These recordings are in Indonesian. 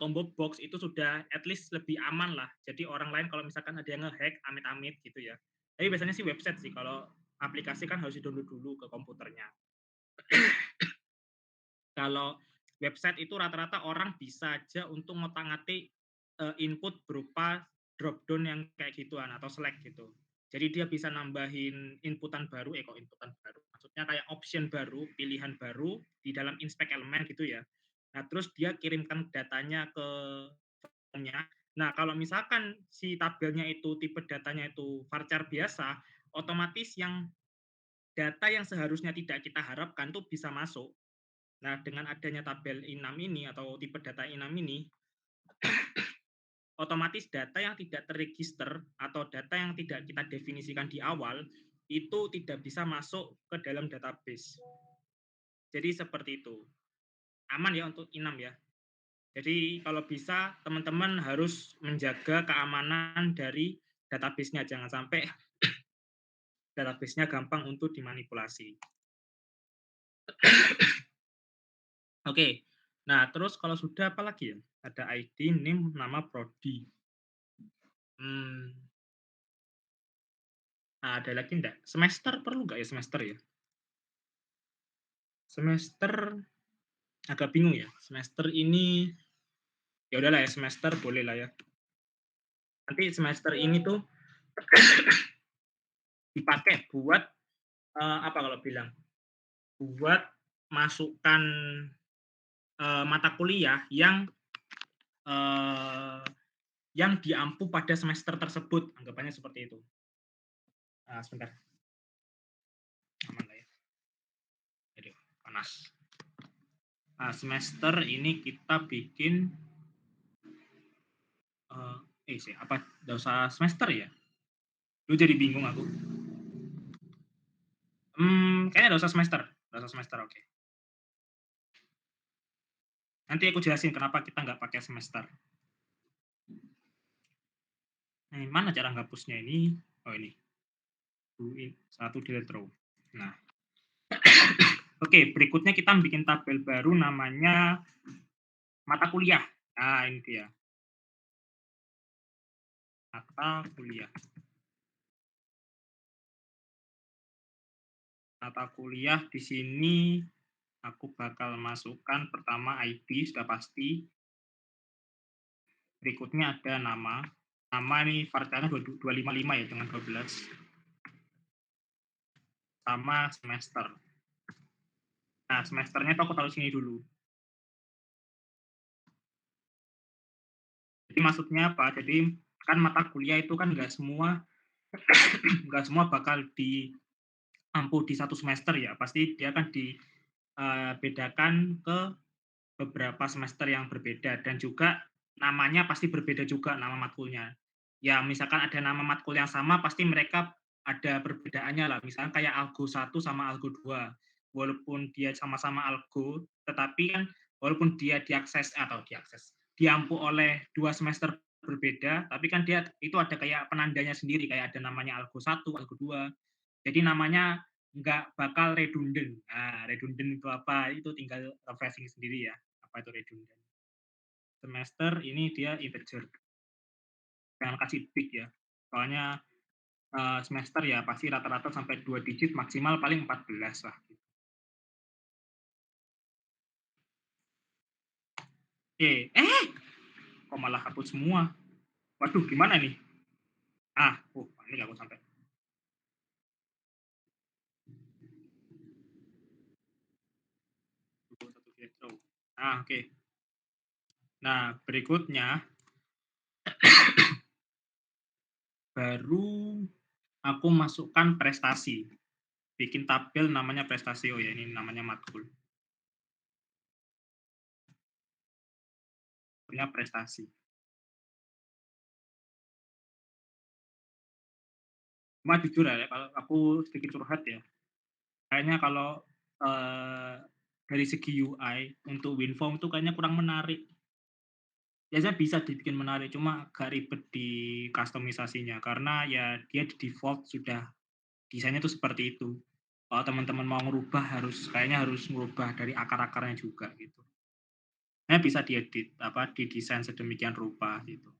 combo box itu sudah at least lebih aman lah. Jadi orang lain kalau misalkan ada yang nge-hack, amit-amit gitu ya. Tapi biasanya sih website sih, kalau aplikasi kan harus di-download dulu ke komputernya. Kalau website itu rata-rata orang bisa aja untuk ngotak-ngatik input berupa drop down yang kayak gituan atau select gitu. Jadi dia bisa nambahin inputan baru, kok inputan baru, maksudnya kayak option baru, pilihan baru di dalam inspect element gitu ya. Nah, terus dia kirimkan datanya ke formnya. Nah, kalau misalkan si tabelnya itu tipe datanya itu varchar biasa, otomatis yang data yang seharusnya tidak kita harapkan tuh bisa masuk. Nah, dengan adanya tabel I6 ini atau tipe data I6 ini, otomatis data yang tidak terregister atau data yang tidak kita definisikan di awal itu tidak bisa masuk ke dalam database. Jadi seperti itu. Aman ya untuk I6 ya. Jadi kalau bisa teman-teman harus menjaga keamanan dari database-nya, jangan sampai database-nya gampang untuk dimanipulasi. Oke. Nah, terus kalau sudah apa lagi ya? Ada ID, name, nama, prodi. Nah, ada lagi enggak? Semester perlu nggak ya semester ya? Semester agak bingung ya. Semester ini ya udahlah ya, semester boleh lah ya. Nanti semester ini tuh dipakai buat apa kalau bilang? Buat masukkan mata kuliah uh, yang diampu pada semester tersebut, anggapannya seperti itu. Sebentar. Aman lah ya. Jadi panas. Semester ini kita bikin sih apa dosa semester ya? Lu jadi bingung aku. Kayaknya dosa semester. Dosa semester, oke. Nanti aku jelasin kenapa kita nggak pakai semester. Nah, mana cara ngapusnya ini? Oh, ini. Satu delete row. Nah. Oke, berikutnya kita bikin tabel baru namanya mata kuliah. Nah, ini dia. Mata kuliah. Mata kuliah di sini aku bakal masukkan pertama ID, sudah pasti. Berikutnya ada nama. Nama ini varchar-nya 255 ya, dengan 12. Sama semester. Nah, semesternya itu aku taruh sini dulu. Jadi maksudnya apa? Jadi kan mata kuliah itu kan nggak semua bakal diampu di satu semester ya. Pasti dia akan dibedakan ke beberapa semester yang berbeda, dan juga namanya pasti berbeda juga nama matkulnya. Ya misalkan ada nama matkul yang sama, pasti mereka ada perbedaannya lah. Misalnya kayak Algo 1 sama Algo 2. Walaupun dia sama-sama Algo, tetapi kan walaupun dia diampu oleh 2 semester berbeda, tapi kan dia itu ada kayak penandanya sendiri, kayak ada namanya Algo 1, Algo 2. Jadi namanya nggak bakal redundant. Nah, redundant itu apa? Itu tinggal refreshing sendiri ya. Apa itu redundant? Semester ini dia integer. Jangan kasih big ya. Soalnya semester ya pasti rata-rata sampai 2 digit, maksimal paling 14 lah. Oke. Kok malah hapus semua? Waduh, gimana nih? Ini nggak mau sampai. Oke. Nah, berikutnya baru aku masukkan prestasi. Bikin tabel namanya prestasi. Oh ya, ini namanya matkul. Punya prestasi. Cuma jujur ya, kalau aku sedikit curhat ya. Kayaknya kalau dari segi UI untuk WinForm itu kayaknya kurang menarik. Biasanya bisa dibikin menarik, cuma agak ribet di customisasinya karena ya dia di default sudah desainnya tuh seperti itu. Kalau teman-teman mau ngerubah kayaknya harus ngerubah dari akar-akarnya juga gitu. bisa diedit, didesain sedemikian rupa gitu.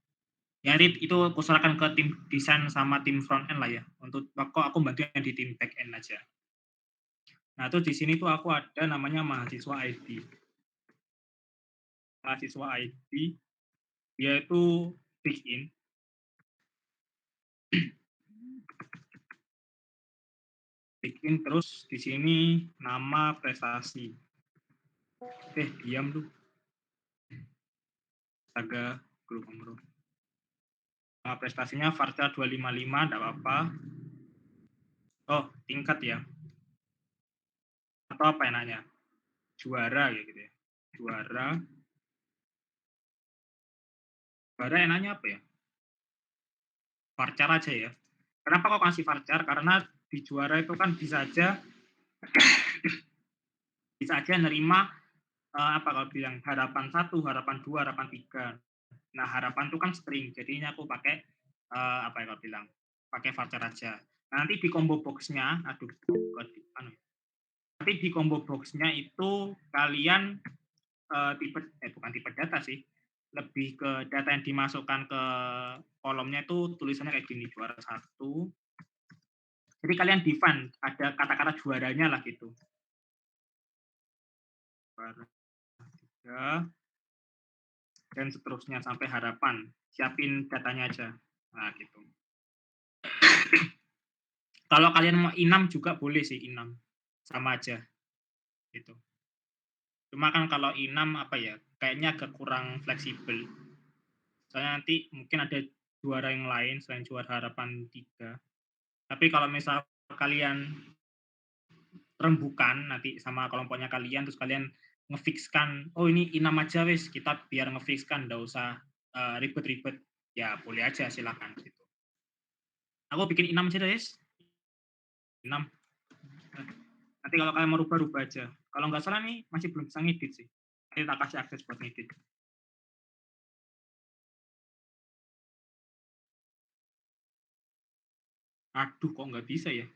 Ya itu kuserahkan ke tim desain sama tim front end lah ya, untuk aku bantu yang di tim back end aja. Nah, terus di sini tuh aku ada namanya mahasiswa ID. Mahasiswa ID, dia itu bikin terus di sini nama prestasi. Diam lu. Astaga, grup bro. Nama prestasinya Farca 255, enggak apa-apa. Oh, tingkat ya. Atau apa enaknya? Juara ya gitu ya. Juara. Juara enaknya apa ya? Varchar aja ya. Kenapa kok kasih Varchar? Karena di juara itu kan bisa aja nerima apa kalau bilang harapan 1, harapan 2, harapan 3. Nah, harapan itu kan string, jadinya aku pakai apa ya kalau bilang, pakai Varchar aja. Nah, nanti di combo box-nya, nanti di combo box-nya itu kalian bukan tipe data sih, lebih ke data yang dimasukkan ke kolomnya itu tulisannya kayak gini, juara 1. Jadi kalian define, ada kata-kata juaranya lah gitu. Juara 3, dan seterusnya sampai harapan. Siapin datanya aja. Nah, gitu. Kalau kalian mau inam juga boleh sih, inam. Sama aja. Gitu. Cuma kan kalau inam apa ya, kayaknya agak kurang fleksibel. Soalnya nanti mungkin ada juara yang lain selain juara harapan 3. Tapi kalau misal kalian rembukan nanti sama kelompoknya kalian, terus kalian ngefixkan, oh ini inam aja wis, kita biar ngefixkan, nggak usah ribet-ribet. Ya boleh aja, silakan gitu. Aku bikin inam aja guys. Inam. Nanti kalau kalian mau rubah-rubah aja. Kalau nggak salah nih masih belum bisa ngedit sih. Nanti tak kasih akses buat ngedit. Aduh, kok nggak bisa ya?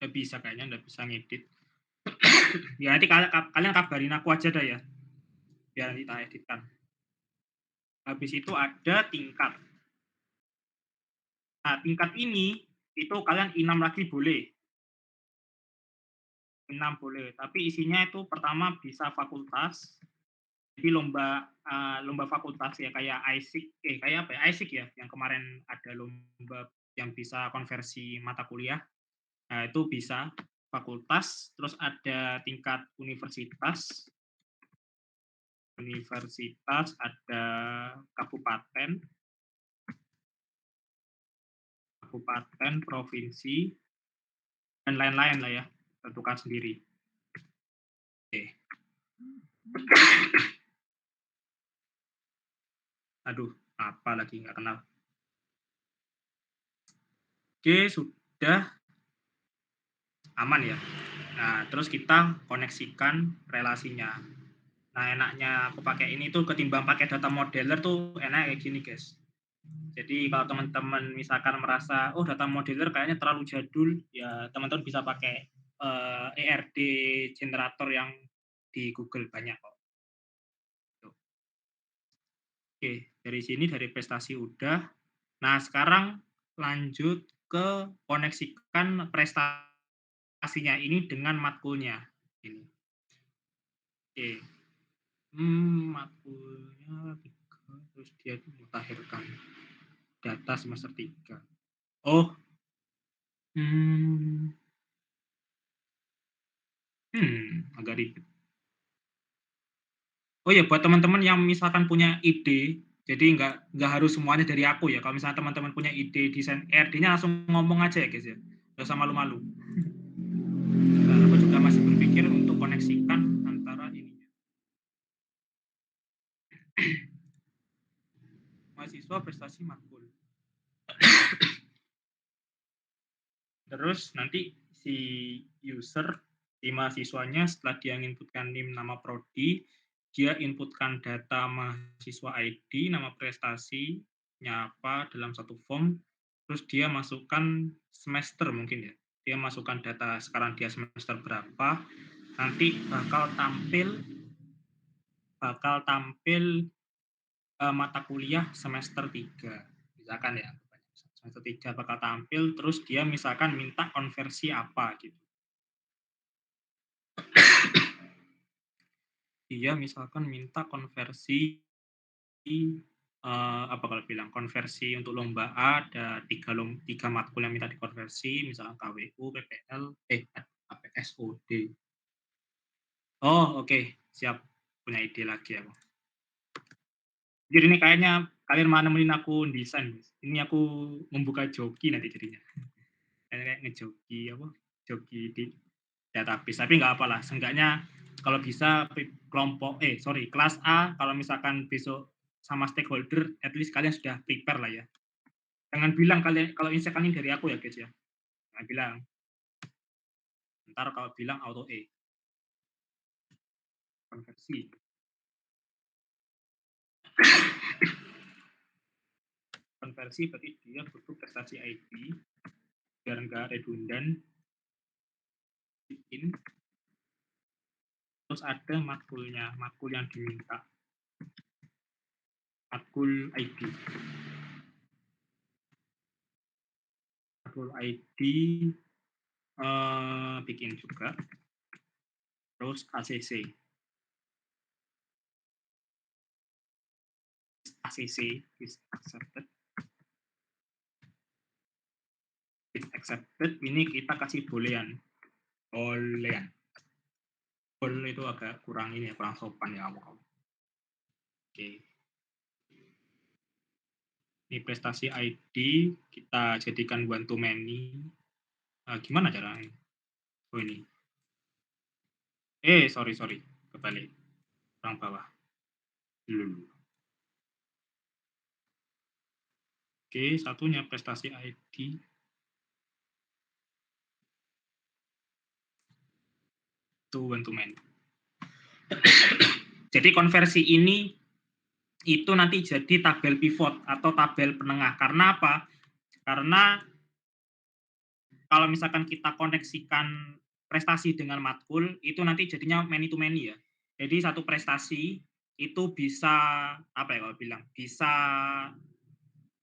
Nggak bisa kayaknya, nggak bisa ngedit. Ya nanti kalian kabarin aku aja dah ya. Biar nanti tak editkan. Habis itu ada tingkat. Nah, tingkat ini itu kalian inam lagi boleh. Inam boleh, tapi isinya itu pertama bisa fakultas. Jadi lomba fakultas ya, kayak ISIC, kayak apa ya? ISIC ya, yang kemarin ada lomba yang bisa konversi mata kuliah. Nah, itu bisa fakultas, terus ada tingkat universitas. Universitas ada kabupaten, provinsi, dan lain-lain lah ya, tentukan sendiri. Oke. Aduh, apa lagi nggak kenal. Oke, sudah aman ya. Nah, terus kita koneksikan relasinya. Nah, enaknya aku pakai ini tuh ketimbang pakai data modeler tuh enak kayak gini, guys. Jadi kalau teman-teman misalkan merasa, oh data modeler kayaknya terlalu jadul, ya teman-teman bisa pakai ERD generator yang di Google banyak kok. Oke, dari sini dari prestasi udah. Nah, sekarang lanjut ke koneksikan prestasinya ini dengan matkulnya. Ini. Oke. Matkulnya 3, terus dia mutakhirkan data semester 3. Oh. Agak ribet. Oh ya, buat teman-teman yang misalkan punya ide, jadi nggak harus semuanya dari aku ya. Kalau misalnya teman-teman punya ide desain ERD-nya langsung ngomong aja ya guys ya. Nggak usah malu-malu. Nah, aku juga masih berpikir untuk koneksikan antara ininya. Mahasiswa prestasi makul. Terus nanti si user, si mahasiswanya setelah dia inputkan NIM nama prodi, dia inputkan data mahasiswa ID, nama prestasinya apa dalam satu form, terus dia masukkan semester mungkin ya. Dia masukkan data sekarang dia semester berapa. nanti bakal tampil mata kuliah semester 3 misalkan ya, semester 3 bakal tampil, terus dia misalkan minta konversi apa gitu. Dia misalkan minta konversi, apa kalau bilang, konversi untuk lomba A ada 3 matkul yang minta dikonversi, misalkan KWU, PPL, APSOD. Oh, oke, siap. Punya ide lagi aku. Jadi ini kayaknya kalian mau nemenin aku desain, ini aku membuka joki nanti jadinya. Kayak ngejoki apa, joki di database, tapi nggak apalah, seenggaknya kalau bisa kelas A kalau misalkan besok sama stakeholder, at least kalian sudah prepare lah ya. Jangan bilang kalian kalau misalkan ini dari aku ya guys ya, jangan bilang, ntar kalau bilang auto E, konversi. Konversi berarti dia butuh prestasi ID, biar nggak redundan, bikin, terus ada matkulnya, matkul yang diminta, matkul ID. Matkul ID bikin juga, terus ACC. ACC is accepted. Is accepted, ini kita kasih bolehan. Bolehan. Bol itu agak kurang ini ya, kurang sopan ya kamu. Oke. Ini prestasi ID kita jadikan one to many. Gimana caranya? Oh ini. Sorry. Kebalik. Kurang bawah. Oke, satunya prestasi ID. Itu one to many. Jadi konversi ini itu nanti jadi tabel pivot atau tabel penengah. Karena apa? Karena kalau misalkan kita koneksikan prestasi dengan matkul, itu nanti jadinya many to many ya. Jadi satu prestasi itu bisa apa ya kalau bilang, bisa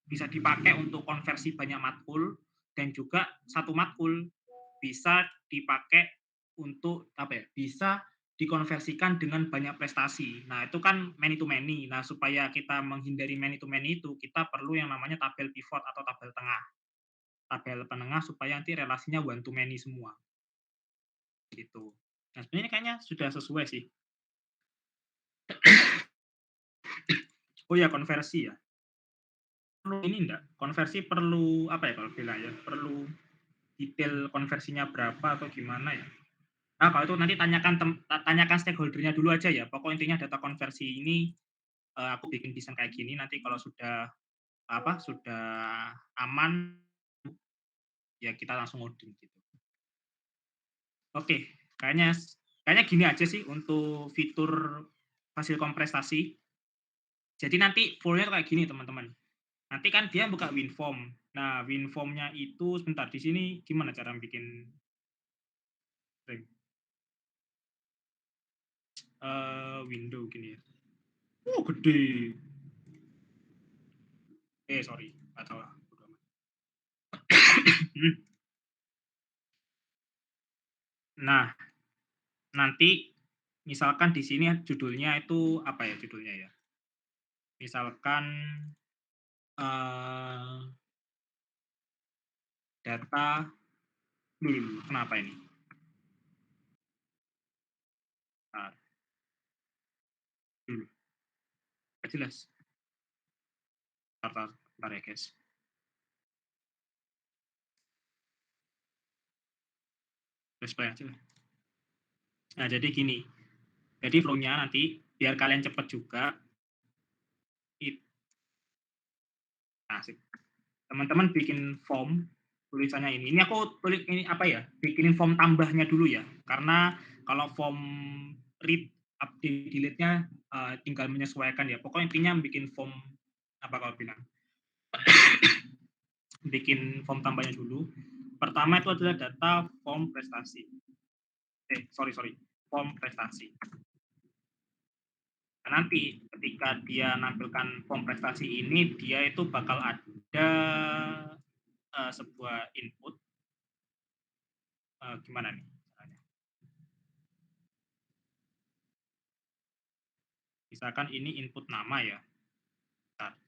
dipakai untuk konversi banyak matkul, dan juga satu matkul bisa dipakai untuk apa ya, bisa dikonversikan dengan banyak prestasi. Nah, itu kan many to many. Nah, supaya kita menghindari many to many itu, kita perlu yang namanya tabel pivot atau tabel tengah. Tabel penengah supaya nanti relasinya one to many semua. Gitu. Nah, sebenarnya kayaknya sudah sesuai sih. Oh ya, konversi ya. Perlu ini enggak? Konversi perlu apa ya kalau bilang ya? Perlu detail konversinya berapa atau gimana ya? Kalau itu nanti tanyakan stakeholder-nya dulu aja ya. Pokok intinya data konversi ini aku bikin desain kayak gini, nanti kalau sudah aman ya kita langsung ngoding gitu. Oke, kayaknya gini aja sih untuk fitur hasil kompresasi. Jadi nanti flow-nya kayak gini teman-teman. Nanti kan dia buka WinForm. Nah, WinForm-nya itu sebentar di sini gimana cara bikin window gini ya. Gede. Sorry, nggak tahu lah. Nah, nanti misalkan di sini judulnya itu apa ya judulnya ya? Misalkan data kenapa ini? Nggak jelas. Bentar ya guys. Display aja lah. Nah, jadi gini. Jadi flow-nya nanti biar kalian cepat juga. Asik. Teman-teman bikin form tulisannya ini. Ini aku tulis ini apa ya? Bikinin form tambahnya dulu ya. Karena kalau form read update delete-nya tinggal menyesuaikan ya. Pokoknya intinya bikin form apa kalau bilang. Bikin form tambahnya dulu. Pertama itu adalah data form prestasi. Sorry. form prestasi. Nah, nanti ketika dia nampilkan form prestasi ini, dia itu bakal ada sebuah input. Gimana nih caranya? Misalkan ini input nama ya. Bentar.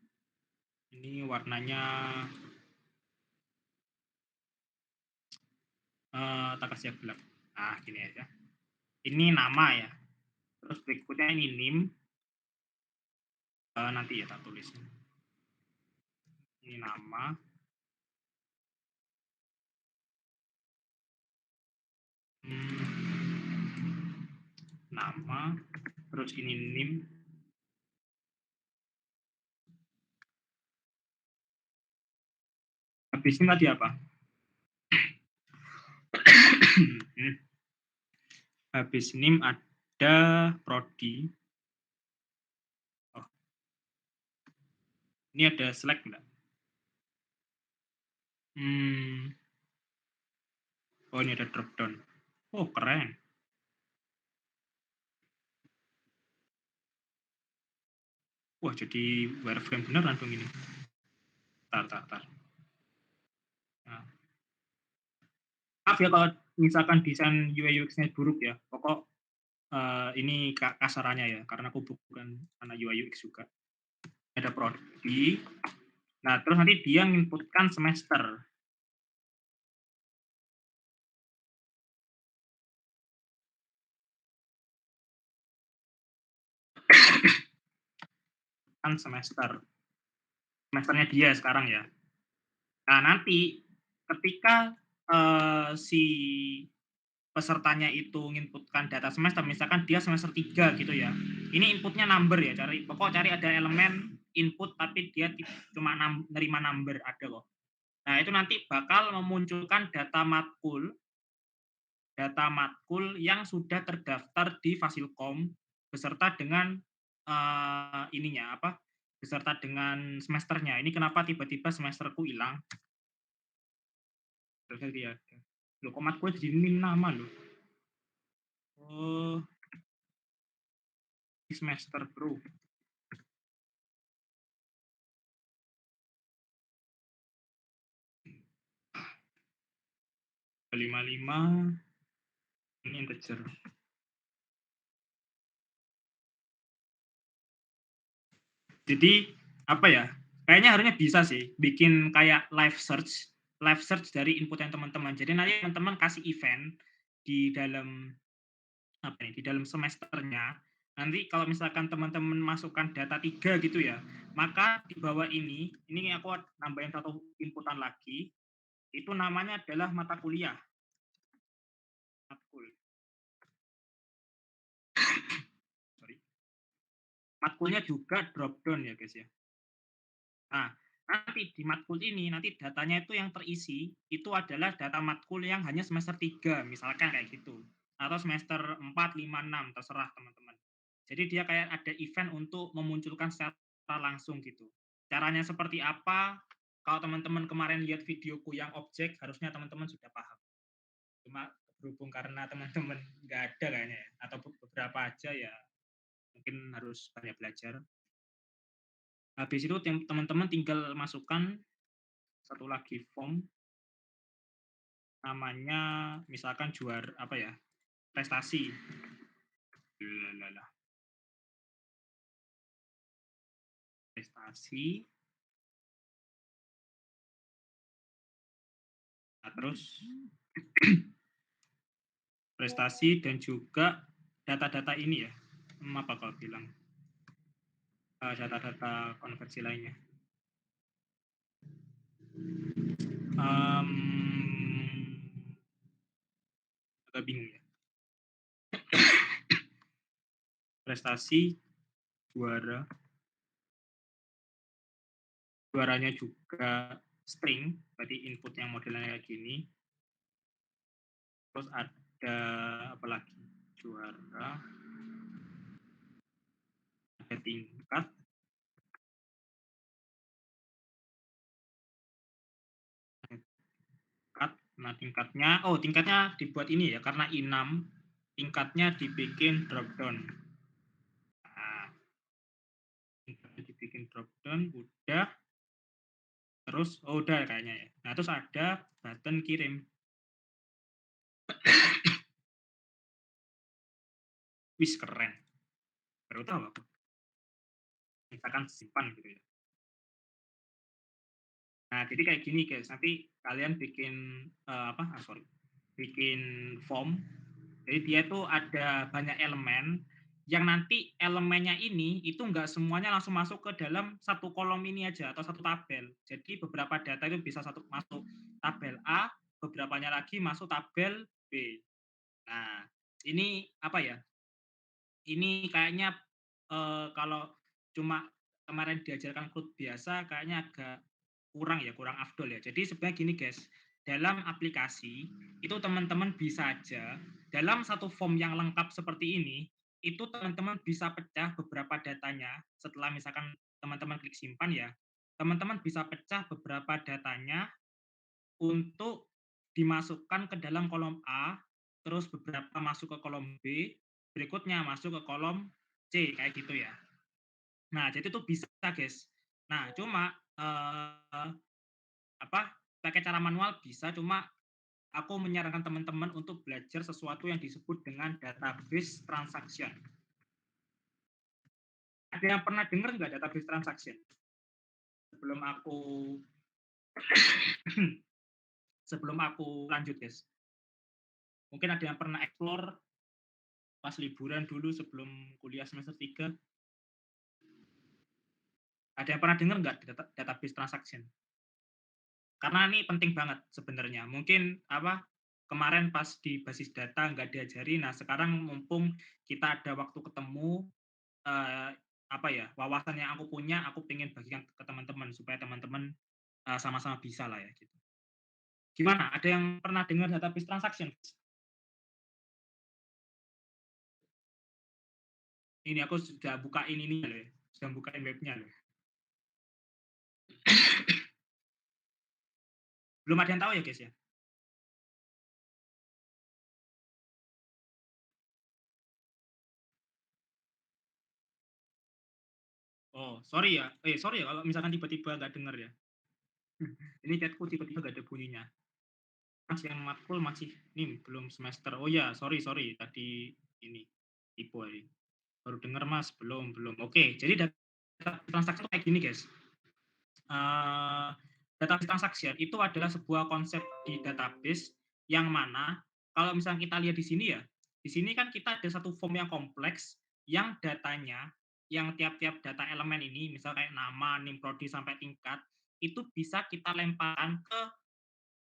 Ini warnanya tak kasih yang gelap. Nah, gini aja. Ini nama ya. Terus berikutnya ini name. Nanti ya tak tulis. Ini nama. Nama. Terus ini name. Habis ini tadi apa? Habis name ada prodi. Oh. Ini ada select enggak? Oh, ini ada drop down. Oh, keren. Wah, jadi wireframe beneran dong ini. Tar. Nah. Maaf ya kalau misalkan desain UI UX-nya buruk ya. Pokok ini kasarannya ya, karena aku bukan anak UI UX juga. Ada prodi. Nah, terus nanti dia menginputkan semester. Kan semester. Semesternya dia sekarang ya. Nah, nanti ketika si pesertanya itu menginputkan data semester, misalkan dia semester 3 gitu ya. Ini inputnya number ya, cari ada elemen input tapi dia cuma nerima number, ada kok. Nah, itu nanti bakal memunculkan data matkul yang sudah terdaftar di Fasilkom beserta dengan ininya apa? Beserta dengan semesternya. Ini kenapa tiba-tiba semesterku hilang? Terus dia ada. Loh, kok matkul jadi nama loh. Oh, semester bro. 55 ini integer. Jadi apa ya? Kayaknya harusnya bisa sih bikin kayak live search dari input yang teman-teman. Jadi nanti teman-teman kasih event di dalam apa nih, di dalam semesternya. Nanti kalau misalkan teman-teman masukkan data 3 gitu ya, maka di bawah ini aku nambahin satu inputan lagi, itu namanya adalah mata kuliah. Matkul. Sorry. Matkulnya juga drop down ya guys ya. Nah, nanti di matkul ini, nanti datanya itu yang terisi, itu adalah data matkul yang hanya semester 3, misalkan kayak gitu. Atau semester 4, 5, 6, terserah teman-teman. Jadi dia kayak ada event untuk memunculkan secara langsung gitu. Caranya seperti apa? Kalau teman-teman kemarin lihat videoku yang objek, harusnya teman-teman sudah paham. Cuma berhubung karena teman-teman nggak ada kayaknya ya, atau beberapa aja ya, mungkin harus banyak belajar. Habis itu teman-teman tinggal masukkan satu lagi form namanya misalkan juara apa ya, prestasi. Prestasi. Nah, terus prestasi dan juga data-data ini ya. Apa kalau bilang data-data konversi lainnya. Agak bingung ya. Prestasi, juaranya juga string, berarti input yang modelnya kayak gini. Terus ada apa lagi? Juara, ada tingkat, nah tingkatnya dibuat ini ya, karena I6 tingkatnya dibikin drop down. Nah, tingkatnya dibikin drop down, udah. Terus, oh udah kayaknya ya. Nah, terus ada button kirim. Wis keren. Baru tahu aku. Misalkan simpan gitu ya. Nah, jadi kayak gini guys, nanti kalian bikin bikin form. Jadi dia tuh ada banyak elemen yang nanti elemennya ini itu enggak semuanya langsung masuk ke dalam satu kolom ini aja atau satu tabel. Jadi beberapa data itu bisa masuk tabel A, beberapanya lagi masuk tabel B. Nah, ini apa ya? Ini kayaknya kalau cuma kemarin diajarkan code biasa kayaknya agak kurang afdol ya. Jadi sebenarnya gini guys, dalam aplikasi itu teman-teman bisa aja dalam satu form yang lengkap seperti ini, itu teman-teman bisa pecah beberapa datanya setelah misalkan teman-teman klik simpan ya, teman-teman bisa pecah beberapa datanya untuk dimasukkan ke dalam kolom A, terus beberapa masuk ke kolom B, berikutnya masuk ke kolom C, kayak gitu ya. Nah, jadi itu bisa, guys. Nah, cuma, pakai cara manual bisa, cuma aku menyarankan teman-teman untuk belajar sesuatu yang disebut dengan database transaction. Ada yang pernah dengar nggak database transaction? Sebelum aku sebelum aku lanjut, guys. Mungkin ada yang pernah explore pas liburan dulu sebelum kuliah semester 3. Ada yang pernah dengar nggak database transaction? Karena ini penting banget sebenarnya. Mungkin kemarin pas di basis data nggak diajari, nah sekarang mumpung kita ada waktu ketemu, wawasan yang aku punya, aku pengen bagikan ke teman-teman supaya teman-teman sama-sama bisa lah ya gitu. Gimana? Ada yang pernah dengar database transaction? Ini aku sudah bukain ini loh, sudah bukain webnya loh. Belum ada yang tahu ya guys ya? Oh, sorry ya kalau misalkan tiba-tiba nggak dengar ya. Ini chatku tiba-tiba nggak ada bunyinya. Mas yang matkul masih ini belum semester. Oh ya, sorry tadi ini tipu ini. Baru dengar Mas, belum. Oke, jadi data transaksi itu kayak gini guys. Data transaction itu adalah sebuah konsep di database yang mana kalau misalnya kita lihat di sini kan kita ada satu form yang kompleks yang datanya, yang tiap-tiap data elemen ini, misal kayak nama, NIM, prodi sampai tingkat, itu bisa kita lemparkan ke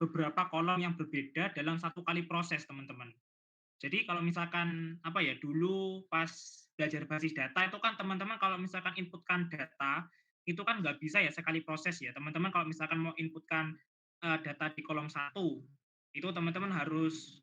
beberapa kolom yang berbeda dalam satu kali proses, teman-teman. Jadi kalau misalkan dulu pas belajar basis data itu kan teman-teman kalau misalkan inputkan data itu kan nggak bisa ya sekali proses ya. Teman-teman kalau misalkan mau inputkan data di kolom satu itu teman-teman harus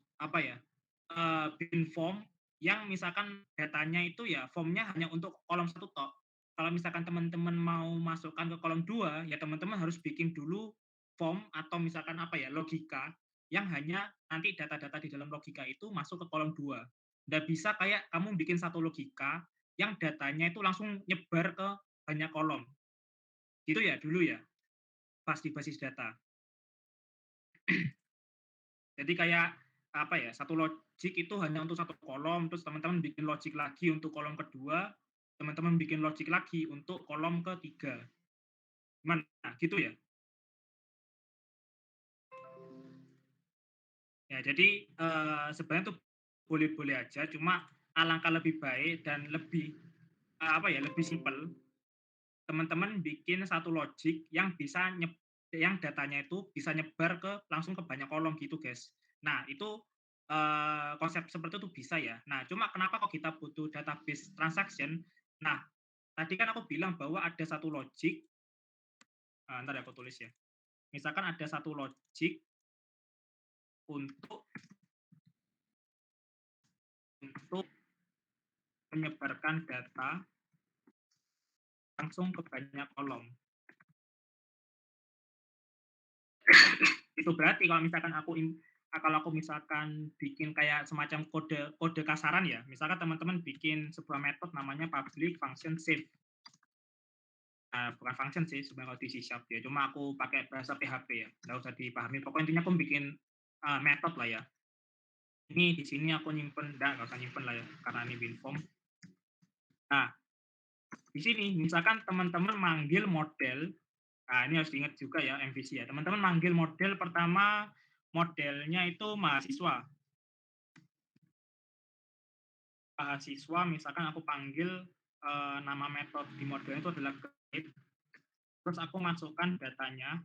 bikin form yang misalkan datanya itu ya formnya hanya untuk kolom satu tok. Kalau misalkan teman-teman mau masukkan ke kolom 2 ya teman-teman harus bikin dulu form atau misalkan logika yang hanya nanti data-data di dalam logika itu masuk ke kolom 2. Nggak bisa kayak kamu bikin satu logika yang datanya itu langsung nyebar ke banyak kolom. Gitu ya dulu ya, pas di basis data. Jadi kayak satu logik itu hanya untuk satu kolom, terus teman-teman bikin logik lagi untuk kolom kedua, teman-teman bikin logik lagi untuk kolom ketiga. Gimana? Gitu ya? Ya, jadi sebenarnya tuh boleh-boleh aja, cuma alangkah lebih baik dan lebih lebih simpel. Teman-teman bikin satu logik yang yang datanya itu bisa nyebar langsung ke banyak kolom gitu, guys. Nah, itu konsep seperti itu bisa ya. Nah, cuma kenapa kok kita butuh database transaction? Nah, tadi kan aku bilang bahwa ada satu logik, ntar ya aku tulis ya. Misalkan ada satu logik untuk menyebarkan data langsung ke banyak kolom. Itu berarti kalau misalkan kalau aku misalkan bikin kayak semacam kode kode kasaran ya, misalkan teman-teman bikin sebuah metode namanya public function save. Bukan function sih sebenarnya kalau di C# ya, cuma aku pakai bahasa PHP ya, nggak usah dipahami, pokoknya intinya aku bikin, metode lah ya. Ini di sini aku nyimpen nggak usah nyimpen lah ya, karena ini WinForm. Nah, di sini misalkan teman-teman manggil model, nah ini harus diingat juga ya MVC ya, teman-teman manggil model pertama, modelnya itu mahasiswa. Mahasiswa misalkan aku panggil, nama metode di model itu adalah grade, terus aku masukkan datanya,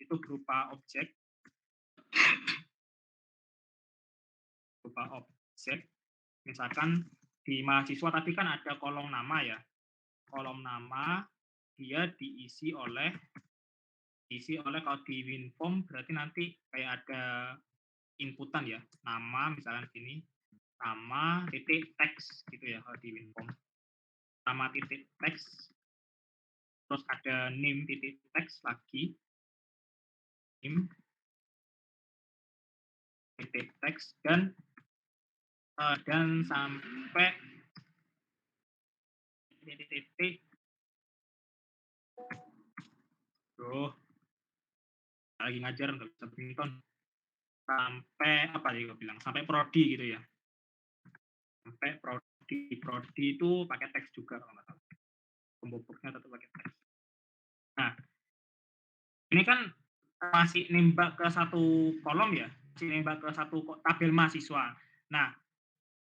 itu berupa objek misalkan di mahasiswa tadi kan ada kolom nama ya, kolom nama dia diisi oleh kalau di WinForm berarti nanti kayak ada inputan ya, nama misalkan gini, nama titik teks gitu ya kalau di WinForm. Nama titik teks, terus ada name titik teks lagi, name titik teks dan sampai titik-titik, duh lagi ngajar nggak bisa badminton, sampai apa tadi gue bilang, sampai prodi gitu ya. Sampai prodi itu pakai teks juga kalau nggak salah. Pembobotnya tetap pakai teks. Nah, ini kan masih nembak ke satu kolom ya, masih nembak ke satu tabel mahasiswa. Nah,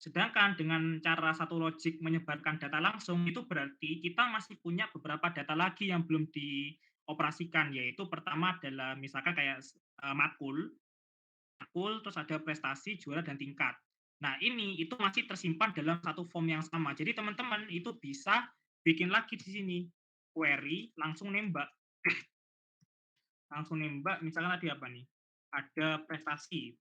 sedangkan dengan cara satu logik menyebarkan data langsung, itu berarti kita masih punya beberapa data lagi yang belum dioperasikan, yaitu pertama adalah misalkan kayak matkul, terus ada prestasi, juara, dan tingkat. Nah, ini itu masih tersimpan dalam satu form yang sama. Jadi teman-teman itu bisa bikin lagi di sini query langsung nembak. Langsung nembak misalkan tadi apa nih? Ada prestasi,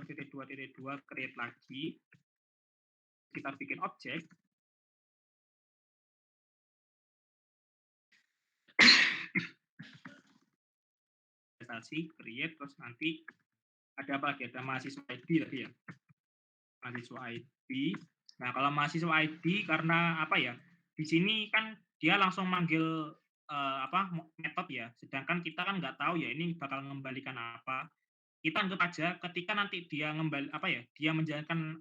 titik 2 create lagi. Kita bikin objek. Prestasi, create, terus nanti ada apa lagi? Ada mahasiswa ID tadi ya. Mahasiswa ID. Nah, kalau mahasiswa ID karena apa ya? Di sini kan dia langsung manggil metode ya. Sedangkan kita kan nggak tahu ya ini bakal mengembalikan apa. Kita anggap aja ketika nanti dia dia menjalankan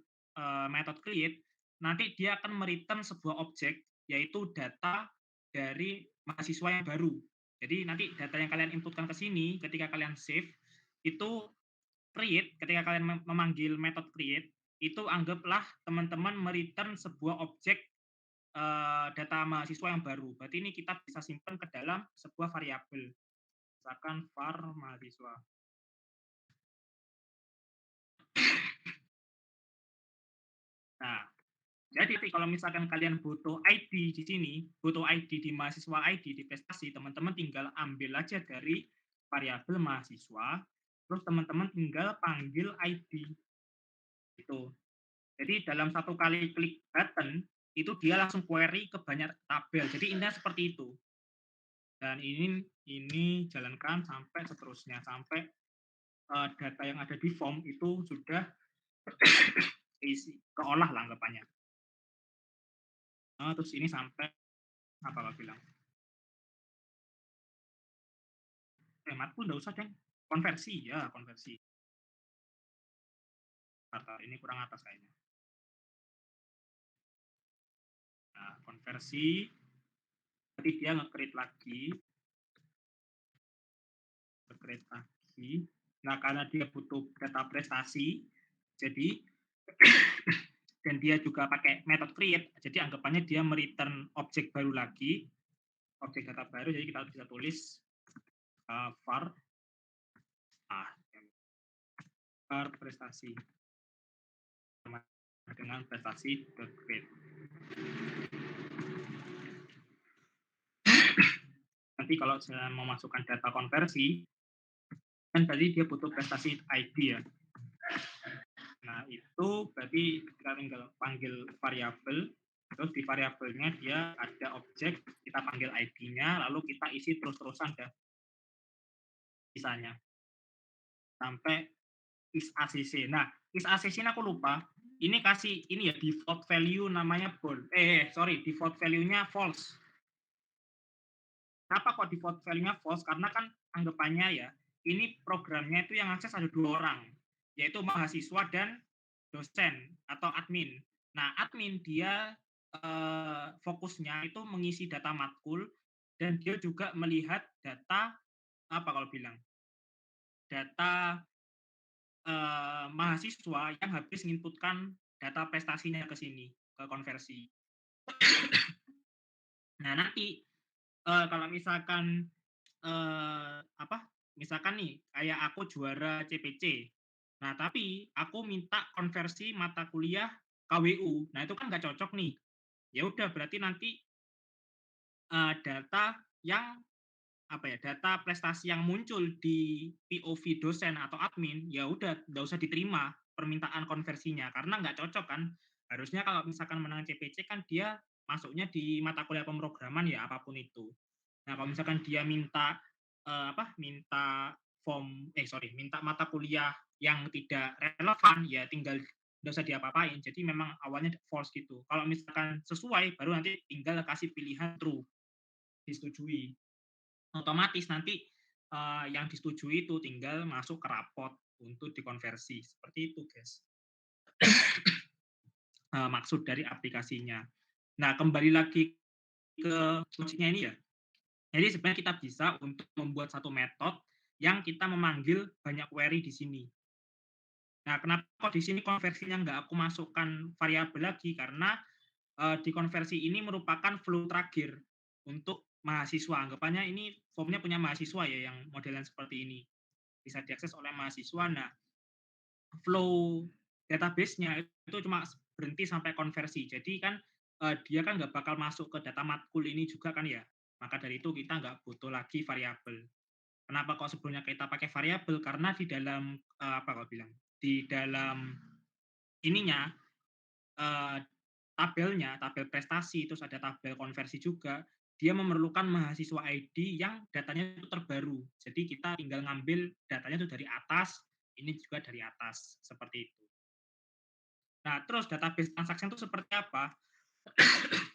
metode create, nanti dia akan mereturn sebuah objek yaitu data dari mahasiswa yang baru. Jadi nanti data yang kalian inputkan ke sini ketika kalian save itu create, ketika kalian memanggil metode create, itu anggaplah teman-teman mereturn sebuah objek data mahasiswa yang baru. Berarti ini kita bisa simpan ke dalam sebuah variabel. Misalkan var mahasiswa. Nah, jadi kalau misalkan kalian butuh ID di sini, butuh ID di mahasiswa ID di prestasi, teman-teman tinggal ambil aja dari variabel mahasiswa, terus teman-teman tinggal panggil ID. Itu. Jadi dalam satu kali klik button, itu dia langsung query ke banyak tabel. Jadi intinya seperti itu. Dan ini jalankan sampai seterusnya, sampai data yang ada di form itu sudah keolah lah anggapannya. Terus ini sampai apa lo bilang? Hematku nggak usah deh. Konversi ya, konversi. Ini kurang atas kayaknya. Nah, konversi. Jadi dia nge-create lagi. Nah, karena dia butuh data prestasi, jadi dan dia juga pakai method create, jadi anggapannya dia mereturn objek baru lagi, objek data baru, jadi kita bisa tulis var prestasi dengan prestasi.create. Nanti kalau saya mau masukkan data konversi, kan tadi dia butuh prestasi ID ya. Nah, itu berarti kita tinggal panggil variabel, terus di variabelnya dia ada objek, kita panggil ID-nya, lalu kita isi terus-terusan dah sisanya. sampai is ACC. Nah, is ACC ini aku lupa. Ini kasih ini ya default value namanya bold. Sorry, default value-nya false. Kenapa kok default value-nya false? Karena kan anggapannya ya, ini programnya itu yang akses ada 2 orang, yaitu mahasiswa dan dosen atau admin. Nah, admin dia fokusnya itu mengisi data matkul dan dia juga melihat data apa kalau bilang data mahasiswa yang habis menginputkan data prestasinya ke sini, ke konversi. Nah, nanti kalau misalkan apa, misalkan nih kayak aku juara CPC. Nah, tapi aku minta konversi mata kuliah KWU. Nah, itu kan nggak cocok nih. Ya udah berarti nanti data yang apa ya, data prestasi yang muncul di POV dosen atau admin, ya udah nggak usah diterima permintaan konversinya karena nggak cocok kan. Harusnya kalau misalkan menang CPC kan dia masuknya di mata kuliah pemrograman ya apapun itu. Nah, kalau misalkan dia minta minta mata kuliah yang tidak relevan, ya tinggal nggak usah diapa-apain. Jadi memang awalnya false gitu. Kalau misalkan sesuai, baru nanti tinggal kasih pilihan true, disetujui. Otomatis nanti yang disetujui itu tinggal masuk ke rapot untuk dikonversi. Seperti itu, guys. Maksud dari aplikasinya. Nah, kembali lagi ke logiknya ini ya. Jadi sebenarnya kita bisa untuk membuat satu metode yang kita memanggil banyak query di sini. Nah, kenapa kok di sini konversinya nggak aku masukkan variabel lagi? Karena di konversi ini merupakan flow terakhir untuk mahasiswa. Anggapannya ini formnya punya mahasiswa ya yang modelan seperti ini. Bisa diakses oleh mahasiswa. Nah, flow database-nya itu cuma berhenti sampai konversi. Jadi kan dia kan nggak bakal masuk ke data matkul ini juga kan ya. Maka dari itu kita nggak butuh lagi variabel. Kenapa kok sebelumnya kita pakai variabel? Karena di dalam apa kau bilang? Di dalam ininya tabelnya, tabel prestasi, terus ada tabel konversi juga. Dia memerlukan mahasiswa ID yang datanya itu terbaru. Jadi kita tinggal ngambil datanya itu dari atas, ini juga dari atas, seperti itu. Nah, terus database transaction itu seperti apa?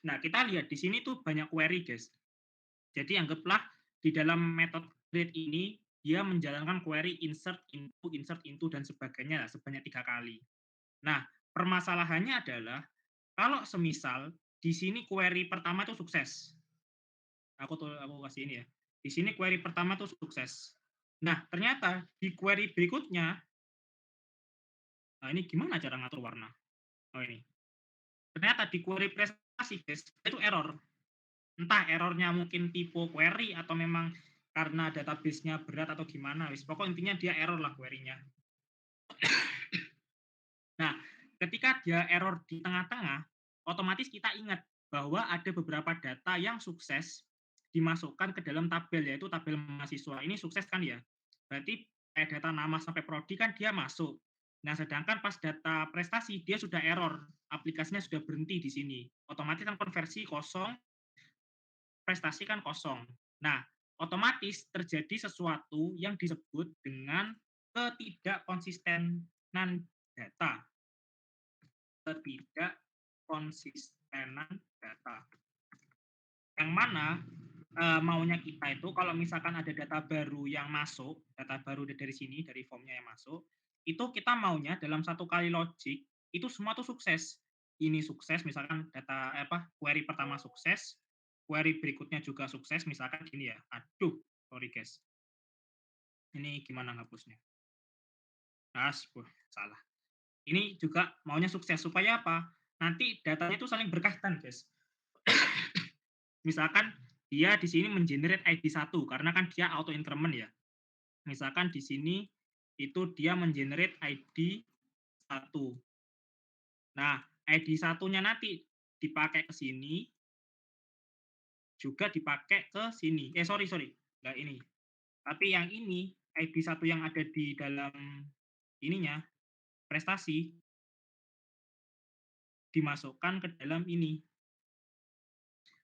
Nah, kita lihat di sini tuh banyak query, guys. Jadi anggaplah di dalam metode create ini dia menjalankan query insert into dan sebagainya sebanyak 3 kali. Nah, permasalahannya adalah kalau semisal di sini query pertama itu sukses. Aku kasih ini ya. Di sini query pertama itu sukses. Nah, ternyata di query berikutnya, nah ini gimana cara ngatur warna? Oh ini. Ternyata di query prestasi, guys, itu error. Entah errornya mungkin tipe query atau memang karena database-nya berat atau gimana. Pokok intinya dia error lah query-nya. Nah, ketika dia error di tengah-tengah, otomatis kita ingat bahwa ada beberapa data yang sukses dimasukkan ke dalam tabel, yaitu tabel mahasiswa. Ini sukses kan ya? Berarti data nama sampai prodi kan dia masuk. Nah, sedangkan pas data prestasi dia sudah error, aplikasinya sudah berhenti di sini. Otomatis kan konversi kosong, prestasi kan kosong. Nah, otomatis terjadi sesuatu yang disebut dengan ketidakkonsistenan data. Ketidakkonsistenan data. Yang mana maunya kita itu kalau misalkan ada data baru yang masuk, data baru dari sini, dari formnya yang masuk, itu kita maunya dalam 1 kali logik, itu semua tuh sukses. Ini sukses, misalkan data query pertama sukses, query berikutnya juga sukses, misalkan gini ya. Aduh, sorry guys. Ini gimana ngapusnya? Salah. Ini juga maunya sukses supaya apa? Nanti datanya itu saling berkaitan, guys. Misalkan dia di sini mengenerate ID 1 karena kan dia auto increment ya. Misalkan di sini itu dia mengenerate ID 1. Nah, ID 1-nya nanti dipakai ke sini juga dipakai ke sini. Sorry. Enggak ini. Tapi yang ini ID 1 yang ada di dalam ininya prestasi dimasukkan ke dalam ini.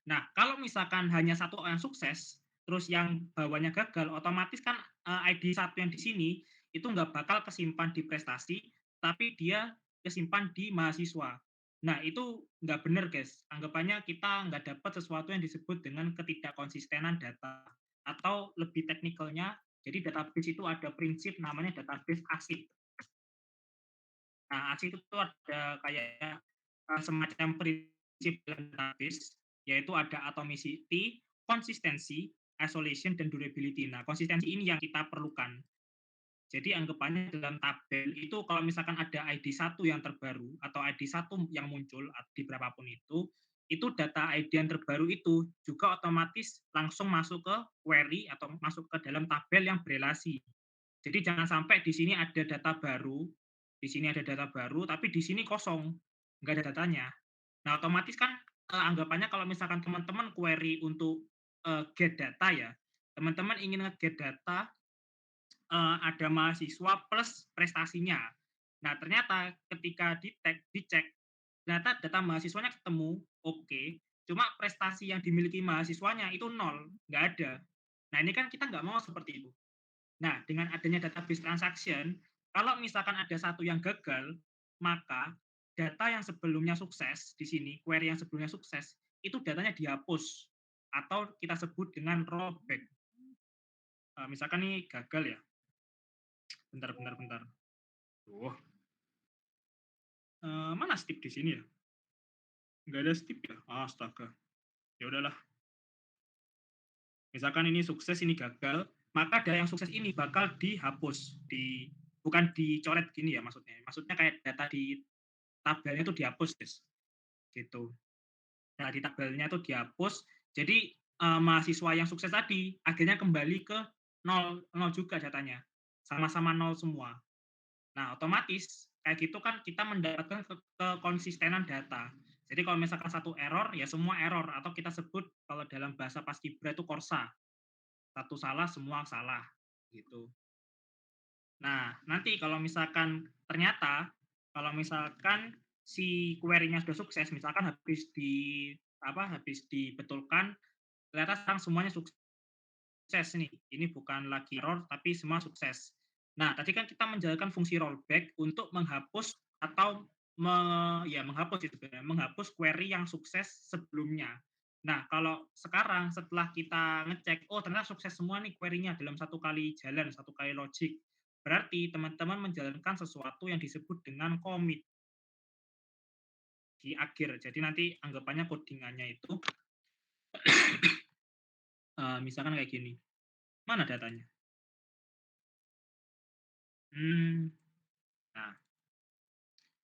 Nah, kalau misalkan hanya satu yang sukses, terus yang bawahnya gagal, otomatis kan ID 1 yang di sini itu nggak bakal kesimpan di prestasi, tapi dia kesimpan di mahasiswa. Nah, itu nggak benar, guys. Anggapannya kita nggak dapat sesuatu yang disebut dengan ketidakkonsistenan data. Atau lebih teknikalnya, jadi database itu ada prinsip namanya database ACID. Nah, ACID itu ada kayak semacam prinsip dalam database, yaitu ada atomicity, konsistensi, isolation, dan durability. Nah, konsistensi ini yang kita perlukan. Jadi anggapannya dalam tabel itu kalau misalkan ada ID 1 yang terbaru atau ID 1 yang muncul di berapapun itu data ID yang terbaru itu juga otomatis langsung masuk ke query atau masuk ke dalam tabel yang berelasi. Jadi jangan sampai di sini ada data baru, di sini ada data baru, tapi di sini kosong, nggak ada datanya. Nah, otomatis kan anggapannya kalau misalkan teman-teman query untuk get data ya, teman-teman ingin nge-get data ada mahasiswa plus prestasinya. Nah, ternyata ketika dicek, ternyata data mahasiswanya ketemu, oke, cuma prestasi yang dimiliki mahasiswanya itu nol, nggak ada. Nah, ini kan kita nggak mau seperti itu. Nah, dengan adanya database transaction, kalau misalkan ada satu yang gagal, maka data yang sebelumnya sukses di sini, query yang sebelumnya sukses, itu datanya dihapus atau kita sebut dengan rollback. Misalkan ini gagal ya, bentar. Tuh, mana Steve di sini ya? Nggak ada Steve ya? Astaga. Ya udahlah. Misalkan ini sukses, ini gagal, maka data yang sukses ini bakal dihapus, bukan dicoret gini ya maksudnya. Maksudnya kayak data di tabelnya itu dihapus, guys. Gitu. Nah, di tabelnya itu dihapus. Jadi mahasiswa yang sukses tadi akhirnya kembali ke nol, nol juga datanya. Sama-sama nol semua. Nah, otomatis kayak gitu kan kita mendapatkan kekonsistenan data. Jadi kalau misalkan satu error, ya semua error, atau kita sebut kalau dalam bahasa Paskibra itu korsa. Satu salah, semua salah, gitu. Nah, nanti kalau misalkan ternyata, kalau misalkan si query-nya sudah sukses, misalkan habis dibetulkan, ternyata sekarang semuanya sukses nih. Ini bukan lagi error, tapi semua sukses. Nah, tadi kan kita menjalankan fungsi rollback untuk menghapus atau menghapus itu sebenarnya, menghapus query yang sukses sebelumnya. Nah, kalau sekarang setelah kita ngecek, oh ternyata sukses semua nih query-nya dalam satu kali jalan, satu kali logic. Berarti teman-teman menjalankan sesuatu yang disebut dengan commit di akhir. Jadi nanti anggapannya codingannya itu, misalkan kayak gini. Mana datanya? Nah,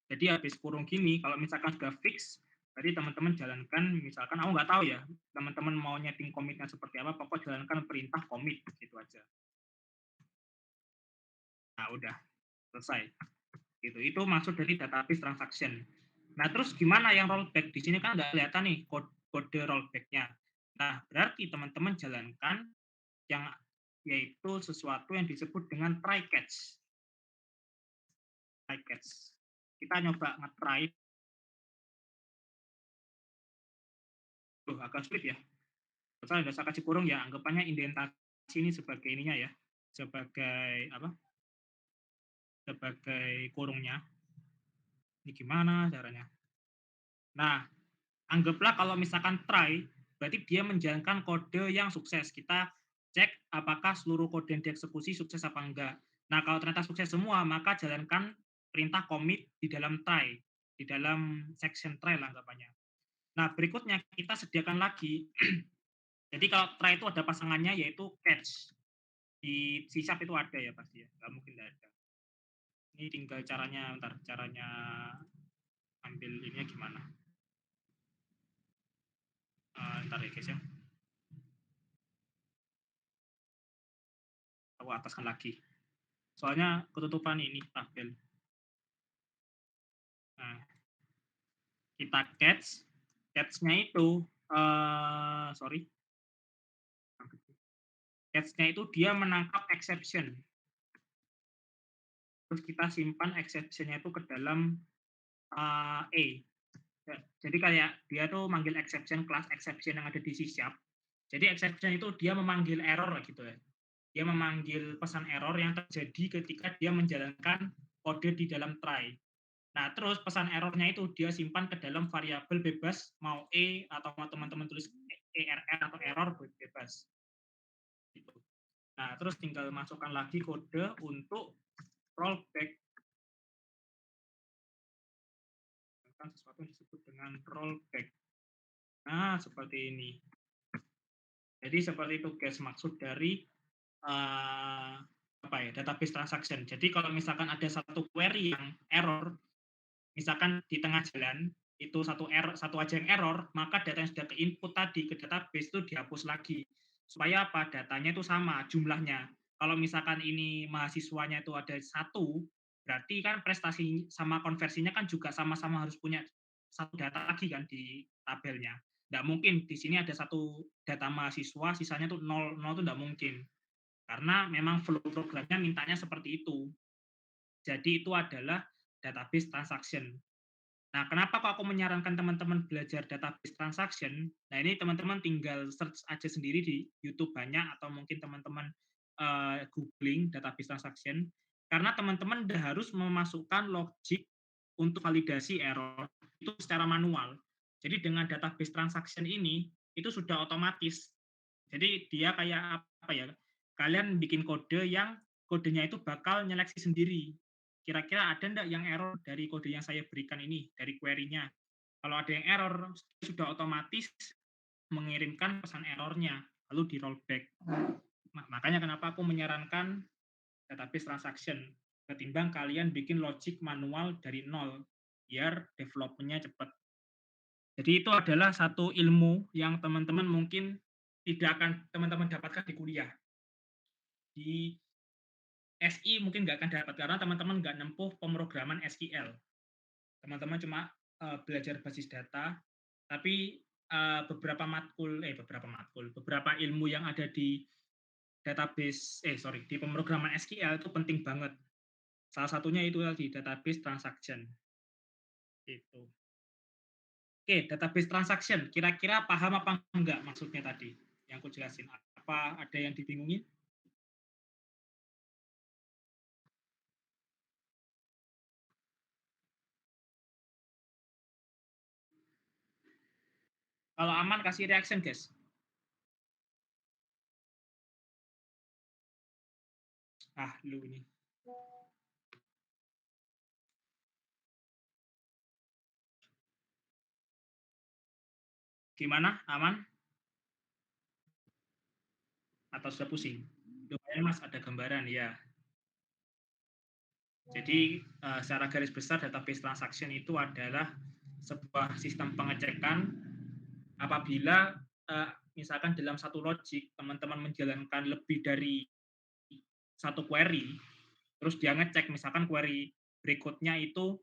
jadi habis kurung gini, kalau misalkan sudah fix, berarti teman-teman jalankan, misalkan aku nggak tahu ya, teman-teman mau nyeting komitnya seperti apa, pokok jalankan perintah commit, gitu aja. Nah, udah, selesai. Gitu. Itu maksud dari database transaction. Nah, terus gimana yang rollback? Di sini kan nggak kelihatan nih kode rollback-nya. Nah, berarti teman-teman jalankan yang yaitu sesuatu yang disebut dengan try catch. Try catch. Kita nyoba nge-try. Tuh, agak sulit ya. Soalnya ada kasih kurung ya, anggapannya indentasi ini sebagai ininya ya, sebagai apa? Sebagai kurungnya. Ini gimana caranya? Nah, anggaplah kalau misalkan try, berarti dia menjalankan kode yang sukses. Kita cek apakah seluruh kode yang dieksekusi sukses apa enggak. Nah, kalau ternyata sukses semua, maka jalankan perintah commit di dalam try, di dalam section try lah anggapannya. Nah, berikutnya kita sediakan lagi. Jadi kalau try itu ada pasangannya yaitu catch. Di C# itu ada ya pasti ya, nggak mungkin nggak ada. Ini tinggal caranya ambil ininya gimana. Ntar ya guys ya. Aku ataskan lagi. Soalnya ketutupan ini tabel. Nah, kita catch-nya itu, sorry, catch-nya itu dia menangkap exception. Terus kita simpan exception-nya itu ke dalam A. Ya, jadi kayak dia tuh manggil exception, kelas exception yang ada di C#. Jadi exception itu dia memanggil error gitu ya. dia memanggil pesan error yang terjadi ketika dia menjalankan kode di dalam try. Nah, terus pesan errornya itu dia simpan ke dalam variabel bebas, mau atau mau teman-teman tulis ERR atau error bebas. Gitu. Nah, terus tinggal masukkan lagi kode untuk rollback. Sesuatu yang disebut dengan rollback. Nah, seperti ini. Jadi seperti itu guys, maksud dari database transaction. Jadi kalau misalkan ada satu query yang error, misalkan di tengah jalan itu satu aja yang error, maka data yang sudah ke input tadi ke database itu dihapus lagi supaya apa, datanya itu sama jumlahnya. Kalau misalkan ini mahasiswanya itu ada satu, berarti kan prestasi sama konversinya kan juga sama-sama harus punya satu data lagi kan di tabelnya. Nggak mungkin di sini ada satu data mahasiswa sisanya tuh nol, nol itu nggak mungkin karena memang flow programnya mintanya seperti itu. Jadi itu adalah database transaction. Nah, kenapa kok aku menyarankan teman-teman belajar database transaction? Nah, ini teman-teman tinggal search aja sendiri di YouTube banyak atau mungkin teman-teman googling database transaction karena teman-teman udah harus memasukkan logic untuk validasi error itu secara manual. Jadi dengan database transaction ini itu sudah otomatis. Jadi dia kayak apa ya? Kalian bikin kode yang kodenya itu bakal nyeleksi sendiri. Kira-kira ada enggak yang error dari kode yang saya berikan ini, dari query-nya? Kalau ada yang error, sudah otomatis mengirimkan pesan errornya, lalu di rollback. Makanya kenapa aku menyarankan database transaction, ketimbang kalian bikin logic manual dari nol, biar development-nya cepat. Jadi itu adalah satu ilmu yang teman-teman mungkin tidak akan teman-teman dapatkan di kuliah. Di SI mungkin nggak akan dapat karena teman-teman nggak nempuh pemrograman SQL. Teman-teman cuma belajar basis data, tapi beberapa ilmu yang ada di di pemrograman SQL itu penting banget. Salah satunya itu di database transaction. Itu. Oke, database transaction. Kira-kira paham apa enggak maksudnya tadi yang aku jelasin? Apa ada yang dibingungin? Kalau aman kasih reaction, guys. Lu ini. Gimana? Aman? Atau sudah pusing? Lumayan Mas, ada gambaran ya. Jadi secara garis besar database transaction itu adalah sebuah sistem pengecekan apabila misalkan dalam satu logic teman-teman menjalankan lebih dari satu query, terus dia ngecek misalkan query berikutnya itu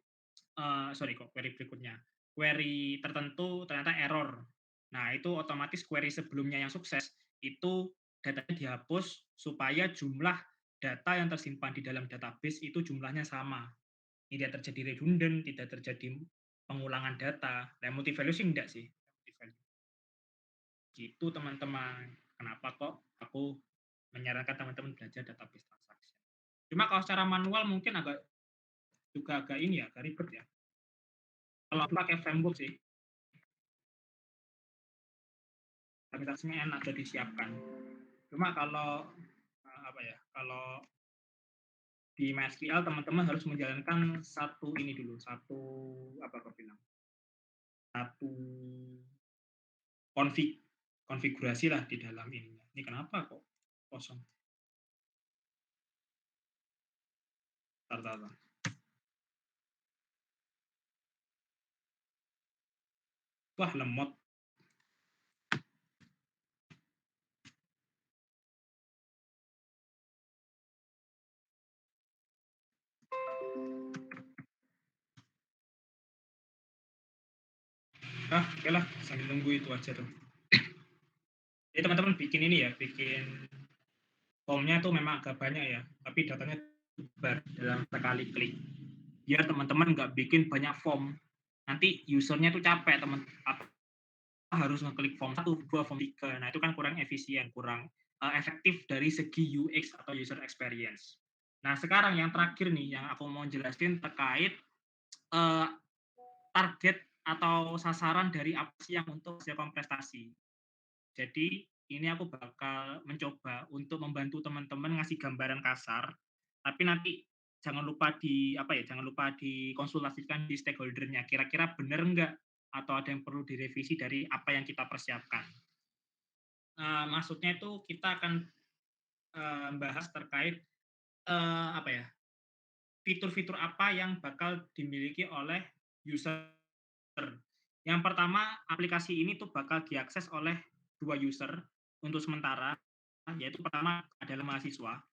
query tertentu ternyata error. Nah, itu otomatis query sebelumnya yang sukses itu datanya dihapus supaya jumlah data yang tersimpan di dalam database itu jumlahnya sama. Tidak terjadi redundant, tidak terjadi pengulangan data. Dan multi value sih enggak sih. Gitu teman-teman. Kenapa kok aku menyarankan teman-teman belajar database transaction. Cuma kalau secara manual mungkin agak ini ya, agak ribet ya. Kalau aku pakai framework sih, transaksinya enak sudah disiapkan. Cuma kalau kalau di MySQL teman-teman harus menjalankan satu konfigurasi lah di dalam ininya. Ini kenapa kok kosong? Tar. Wah, lemot. Oke lah, sambil nunggu itu aja tuh. Jadi teman-teman bikin ini ya, bikin formnya tuh memang agak banyak ya, tapi datanya sebar dalam sekali klik. Biar teman-teman nggak bikin banyak form. Nanti usernya tuh capek, teman harus ngeklik form 1, 2, form 3. Nah, itu kan kurang efisien, kurang efektif dari segi UX atau user experience. Nah, sekarang yang terakhir nih yang aku mau jelasin terkait, eee, target atau sasaran dari apa sih yang untuk persiapan prestasi. Jadi, ini aku bakal mencoba untuk membantu teman-teman ngasih gambaran kasar, tapi nanti jangan lupa apa ya, jangan lupa dikonsultasikan di stakeholder-nya, kira-kira benar nggak atau ada yang perlu direvisi dari apa yang kita persiapkan. Maksudnya itu kita akan, bahas terkait, apa ya, fitur-fitur apa yang bakal dimiliki oleh user. Yang pertama, aplikasi ini tuh bakal diakses oleh 2 user untuk sementara, yaitu pertama adalah mahasiswa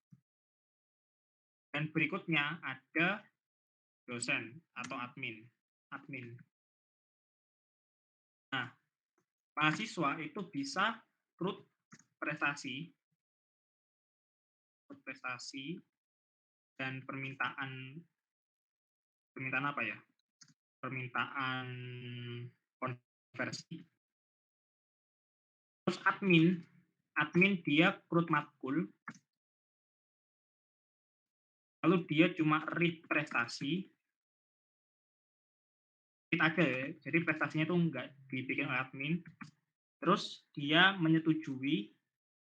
dan berikutnya ada dosen atau admin. Nah, mahasiswa itu bisa root prestasi dan permintaan permintaan apa ya, permintaan konversi. Terus admin dia root matkul, lalu dia cuma read prestasi, read aja ya, jadi prestasinya itu nggak dibikin oleh admin, terus dia menyetujui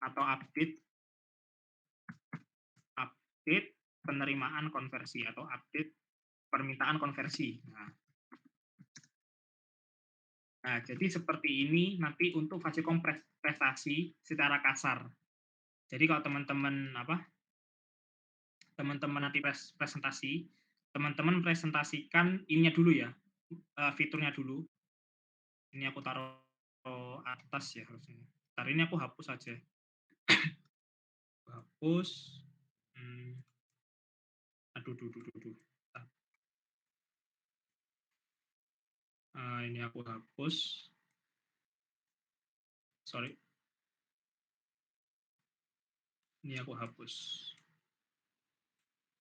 atau update penerimaan konversi atau update permintaan konversi. Nah, jadi seperti ini nanti untuk fase prestasi secara kasar. Jadi kalau teman-teman nanti presentasi, teman-teman presentasikan ininya dulu ya, fiturnya dulu. Ini aku taruh atas ya harusnya. Ntar ini aku hapus aja. Hapus. Aduh, duh, duh, duh, duh. Ini aku hapus. Sorry. Ini aku hapus.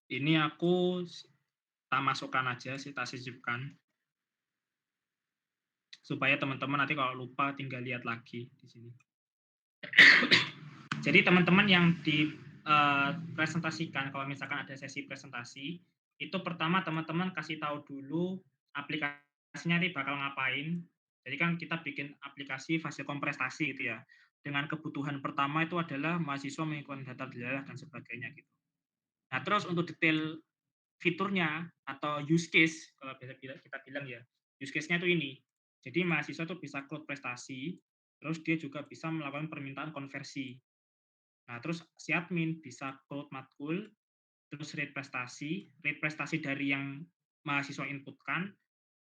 Ini aku tak masukkan aja, tak sisipkan. Supaya teman-teman nanti kalau lupa tinggal lihat lagi di sini. Jadi teman-teman yang dipresentasikan, kalau misalkan ada sesi presentasi, itu pertama teman-teman kasih tahu dulu aplikasinya nanti bakal ngapain. Jadi kan kita bikin aplikasi fase prestasi gitu ya. Dengan kebutuhan pertama itu adalah mahasiswa mengikuti data daerah dan sebagainya gitu. Nah, terus untuk detail fiturnya atau use case, kalau bisa kita bilang ya, use case-nya itu ini. Jadi mahasiswa itu bisa upload prestasi, terus dia juga bisa melakukan permintaan konversi. Nah, terus si admin bisa upload matkul, terus rate prestasi dari yang mahasiswa inputkan,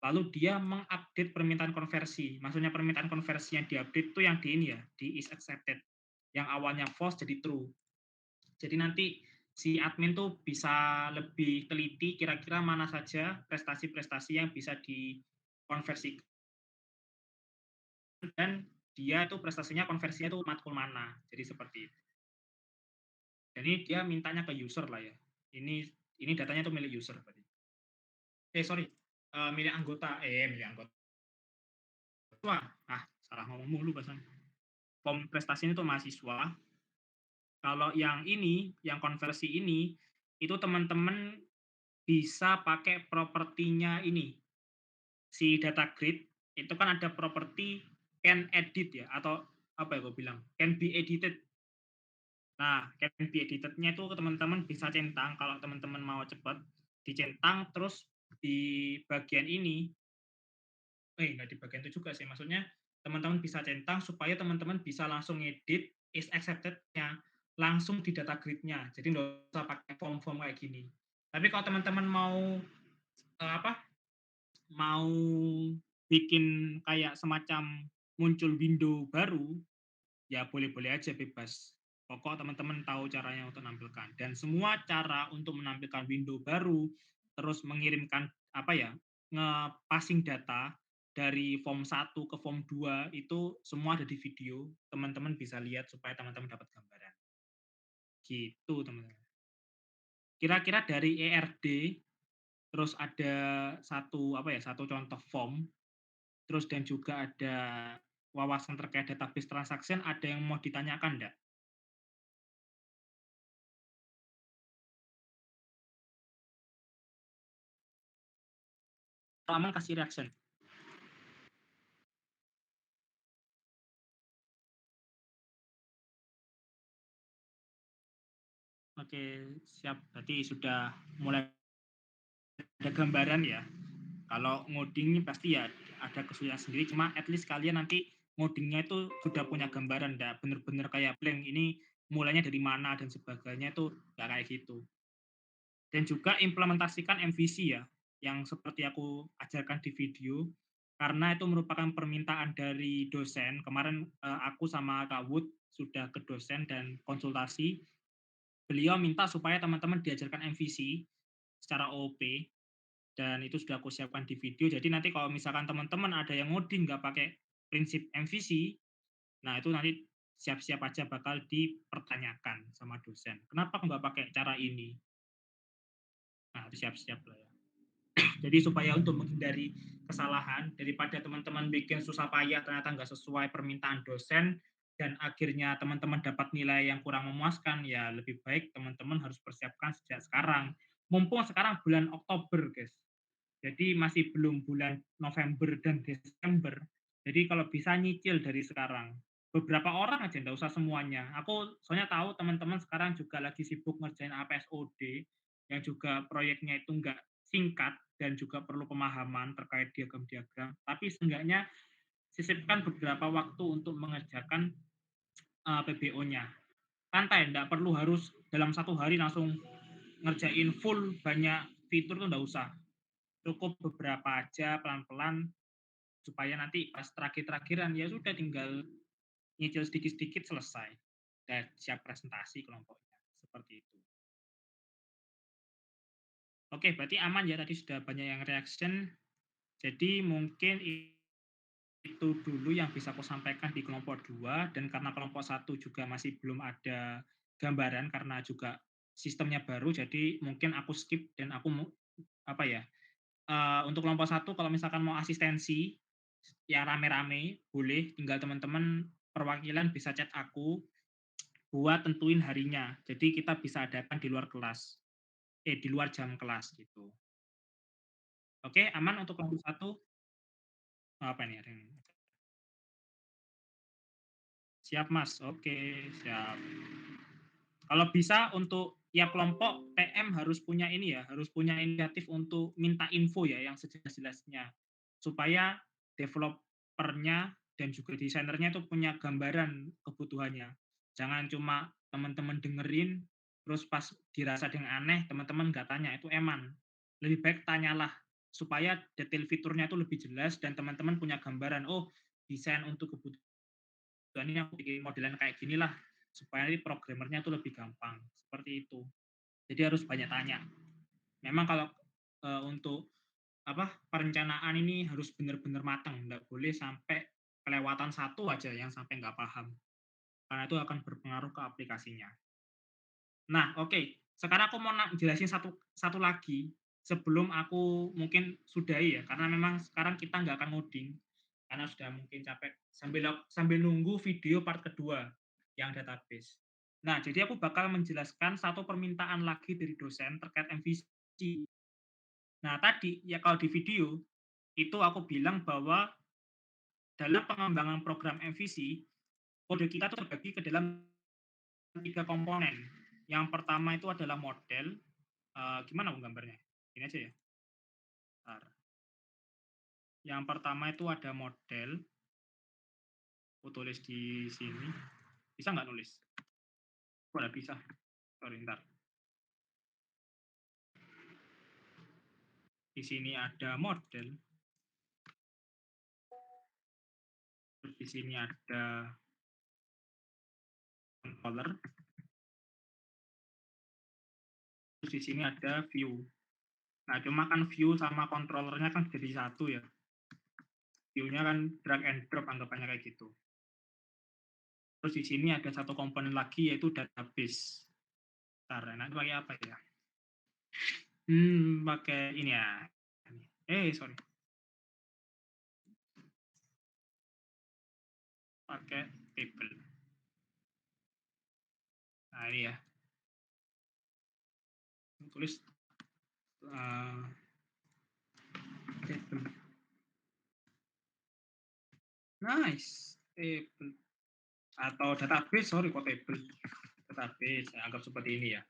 lalu dia mengupdate permintaan konversi. Maksudnya permintaan konversi yang diupdate itu yang di ini ya, di is accepted. Yang awalnya false jadi true. Jadi nanti si admin tuh bisa lebih teliti kira-kira mana saja prestasi-prestasi yang bisa dikonversikan dan dia itu prestasinya konversinya tuh matkul mana. Jadi seperti itu. Jadi dia mintanya ke user lah ya. Ini datanya tuh milik user berarti. Sorry, milik anggota. Milik anggota. Wah, salah ngomong mulu pasan. Form prestasi itu mahasiswa. Kalau yang ini, yang konversi ini, itu teman-teman bisa pakai propertinya ini, si data grid, itu kan ada properti can edit ya, atau apa ya gue bilang, can be edited. Nah, can be edited-nya itu teman-teman bisa centang, kalau teman-teman mau cepat, dicentang, terus di bagian ini, nggak di bagian itu juga sih, maksudnya teman-teman bisa centang supaya teman-teman bisa langsung edit is accepted-nya, langsung di data grid-nya, jadi nggak usah pakai form-form kayak gini. Tapi kalau teman-teman mau bikin kayak semacam muncul window baru, ya boleh-boleh aja bebas. Pokok teman-teman tahu caranya untuk menampilkan. Dan semua cara untuk menampilkan window baru, terus mengirimkan nge-passing data dari form 1 ke form 2 itu semua ada di video. Teman-teman bisa lihat supaya teman-teman dapat gambaran. Gitu, teman-teman. Kira-kira dari ERD, terus ada satu contoh form. Terus dan juga ada wawasan terkait database transaction, ada yang mau ditanyakan enggak? Aman kasih reaction. Oke, siap. Berarti sudah mulai ada gambaran ya. Kalau ngoding pasti ya ada kesulitan sendiri, cuma at least kalian nanti ngodingnya itu sudah punya gambaran, nggak bener-bener kayak blank, ini mulainya dari mana dan sebagainya itu nggak kayak gitu. Dan juga implementasikan MVC ya, yang seperti aku ajarkan di video, karena itu merupakan permintaan dari dosen. Kemarin aku sama Kak Wood sudah ke dosen dan konsultasi. Beliau minta supaya teman-teman diajarkan MVC secara OOP, dan itu sudah aku siapkan di video. Jadi nanti kalau misalkan teman-teman ada yang ngoding nggak pakai prinsip MVC, nah itu nanti siap-siap aja bakal dipertanyakan sama dosen. Kenapa nggak pakai cara ini? Nah, itu siap-siap lah ya. Jadi supaya untuk menghindari kesalahan, daripada teman-teman bikin susah payah ternyata nggak sesuai permintaan dosen, dan akhirnya teman-teman dapat nilai yang kurang memuaskan, ya lebih baik teman-teman harus persiapkan sejak sekarang. Mumpung sekarang bulan Oktober, guys. Jadi masih belum bulan November dan Desember. Jadi kalau bisa nyicil dari sekarang. Beberapa orang aja, nggak usah semuanya. Aku soalnya tahu teman-teman sekarang juga lagi sibuk ngerjain APSOD, yang juga proyeknya itu nggak singkat dan juga perlu pemahaman terkait diagram-diagram. Tapi seenggaknya sisipkan beberapa waktu untuk mengerjakan PBO-nya. Santai, nggak perlu harus dalam satu hari langsung ngerjain full banyak fitur, tuh nggak usah. Cukup beberapa aja pelan-pelan supaya nanti pas terakhir-terakhiran ya sudah tinggal nyicil sedikit-sedikit selesai dan siap presentasi kelompoknya seperti itu. Oke, berarti aman ya, tadi sudah banyak yang reaction. Jadi mungkin itu dulu yang bisa aku sampaikan di kelompok 2, dan karena kelompok 1 juga masih belum ada gambaran karena juga sistemnya baru, jadi mungkin aku skip dan aku apa ya, untuk kelompok 1 kalau misalkan mau asistensi, ya rame-rame, boleh, tinggal teman-teman perwakilan bisa chat aku, buat tentuin harinya. Jadi kita bisa adakan di luar kelas, di luar jam kelas gitu. Oke, aman untuk kelompok 1? Apa nih, ada yang siap Mas? Oke, siap. Kalau bisa untuk tiap kelompok PM harus punya ini ya, harus punya inisiatif untuk minta info ya yang sejelas-jelasnya. Supaya developernya dan juga desainernya itu punya gambaran kebutuhannya. Jangan cuma teman-teman dengerin, terus pas dirasa ada yang aneh, teman-teman nggak tanya, itu eman. Lebih baik tanyalah, supaya detail fiturnya itu lebih jelas dan teman-teman punya gambaran, oh desain untuk kebutuhan ini aku bikin modelan kayak gini lah, supaya nanti programmernya tuh lebih gampang, seperti itu. Jadi harus banyak tanya. Memang kalau untuk perencanaan ini harus benar-benar matang, nggak boleh sampai kelewatan satu aja yang sampai nggak paham, karena itu akan berpengaruh ke aplikasinya. Nah, oke, sekarang aku mau jelasin satu satu lagi sebelum aku mungkin sudahi ya, karena memang sekarang kita nggak akan ngoding, karena sudah mungkin capek sambil sambil nunggu video part kedua yang database. Nah, jadi aku bakal menjelaskan satu permintaan lagi dari dosen terkait MVC. Nah, tadi ya kalau di video itu aku bilang bahwa dalam pengembangan program MVC, kode kita tuh terbagi ke dalam 3 komponen. Yang pertama itu adalah model, gimana gambarnya? Ini aja ya. Bentar. Yang pertama itu ada model, aku tulis di sini. Bisa nggak nulis? Oh, nggak bisa. Sorry, bentar. Di sini ada model, terus di sini ada controller, terus di sini ada view. Nah, cuma kan view sama controllernya kan jadi satu ya. View-nya kan drag and drop anggapannya kayak gitu. Terus di sini ada satu komponen lagi yaitu database. Bentar, nah itu pakai apa ya? Pakai ini ya. Sorry. Pakai table. Nah, ini ya. Tulis Table. Nice. Table atau database, sorry kok table. Database, saya anggap seperti ini ya.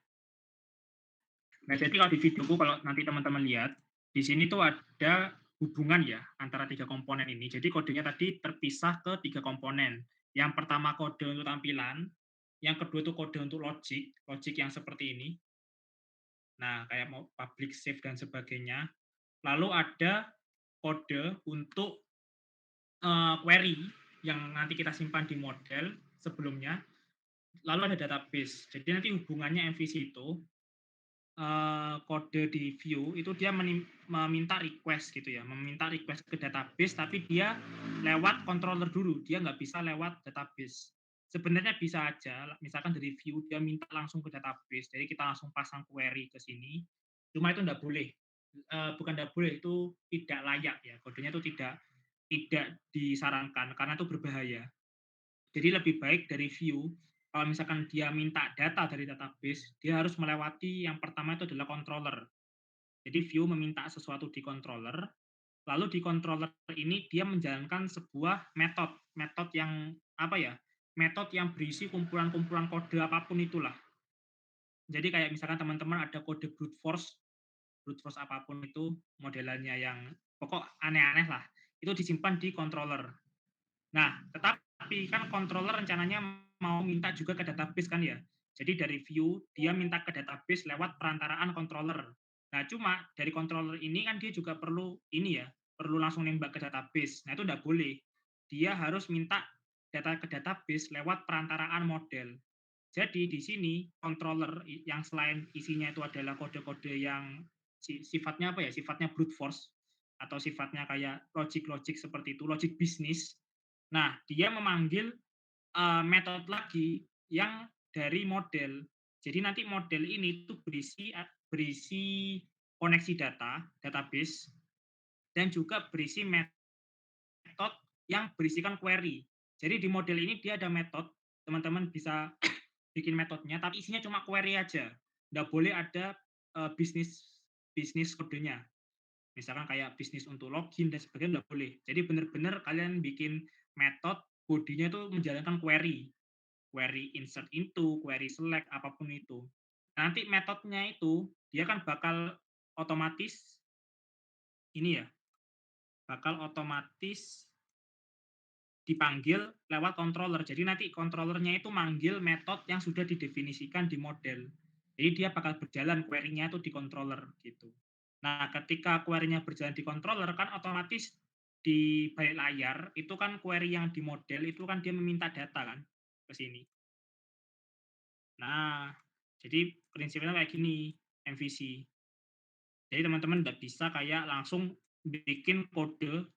Nah, jadi kalau di videoku kalau nanti teman-teman lihat, di sini tuh ada hubungan ya antara 3 komponen ini. Jadi kodenya tadi terpisah ke 3 komponen. Yang pertama kode untuk tampilan, yang kedua itu kode untuk logic, logic yang seperti ini. Nah, kayak mau public, save, dan sebagainya. Lalu ada kode untuk query yang nanti kita simpan di model sebelumnya. Lalu ada database. Jadi nanti hubungannya MVC itu kode di view itu dia meminta request gitu ya, meminta request ke database tapi dia lewat controller dulu, dia nggak bisa lewat database. Sebenarnya bisa aja, misalkan dari view dia minta langsung ke database, jadi kita langsung pasang query ke sini, cuma itu nggak boleh. Bukan nggak boleh, itu tidak layak ya, kodenya itu tidak disarankan karena itu berbahaya. Jadi lebih baik dari view, kalau misalkan dia minta data dari database, dia harus melewati yang pertama itu adalah controller. Jadi view meminta sesuatu di controller, lalu di controller ini dia menjalankan sebuah metode yang apa ya? Metode yang berisi kumpulan-kumpulan kode apapun itulah. Jadi kayak misalkan teman-teman ada kode brute force apapun itu modelannya yang pokok aneh-aneh lah, itu disimpan di controller. Nah, tetapi kan controller rencananya mau minta juga ke database kan ya. Jadi dari view dia minta ke database lewat perantaraan controller. Nah, cuma dari controller ini kan dia juga perlu ini ya, perlu langsung nembak ke database. Nah, itu enggak boleh. Dia harus minta data ke database lewat perantaraan model. Jadi di sini controller yang selain isinya itu adalah kode-kode yang sifatnya apa ya? Sifatnya brute force atau sifatnya kayak logic-logic seperti itu, logic bisnis. Nah, dia memanggil metode lagi yang dari model. Jadi nanti model ini tuh berisi koneksi data, database, dan juga berisi metode yang berisikan query. Jadi di model ini dia ada metode, teman-teman bisa bikin metodenya, tapi isinya cuma query aja. Nggak boleh ada bisnis bisnis kodenya. Misalkan kayak bisnis untuk login dan sebagainya nggak boleh. Jadi benar-benar kalian bikin metode bodinya itu menjalankan query. Query insert into, query select, apapun itu. Nanti metodenya itu dia kan bakal otomatis ini ya, bakal otomatis dipanggil lewat controller. Jadi nanti controllernya itu manggil metode yang sudah didefinisikan di model. Jadi dia bakal berjalan query-nya itu di controller gitu. Nah, ketika query-nya berjalan di controller kan otomatis di balik layar itu kan query yang di model itu kan dia meminta data kan ke sini. Nah, jadi prinsipnya kayak gini MVC. Jadi teman-teman nggak bisa kayak langsung bikin kode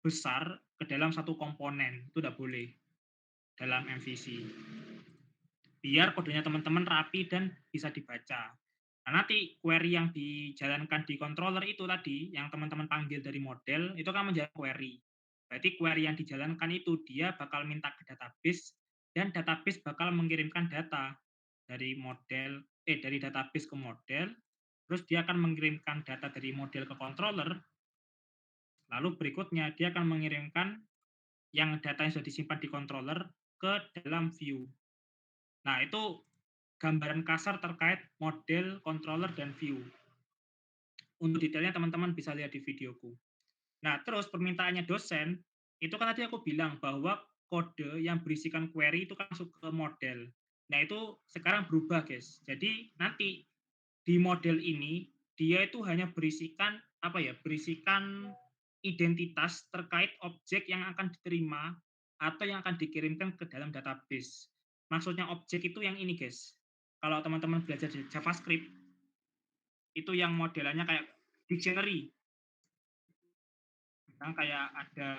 besar ke dalam satu komponen, itu nggak boleh dalam MVC. Biar kodenya teman-teman rapi dan bisa dibaca. Nah, nanti query yang dijalankan di controller itu tadi, yang teman-teman panggil dari model, itu kan menjadi query. Berarti query yang dijalankan itu dia bakal minta ke database, dan database bakal mengirimkan data dari dari database ke model, terus dia akan mengirimkan data dari model ke controller, lalu berikutnya dia akan mengirimkan yang data yang sudah disimpan di controller ke dalam view. Nah, itu gambaran kasar terkait model, controller, dan view. Untuk detailnya teman-teman bisa lihat di videoku. Nah, terus permintaannya dosen, itu kan tadi aku bilang bahwa kode yang berisikan query itu kan masuk ke model. Nah, itu sekarang berubah, guys. Jadi nanti di model ini dia itu hanya berisikan apa ya? Berisikan identitas terkait objek yang akan diterima atau yang akan dikirimkan ke dalam database. Maksudnya objek itu yang ini, guys. Kalau teman-teman belajar di JavaScript, itu yang modelannya kayak dictionary. Misalnya kayak ada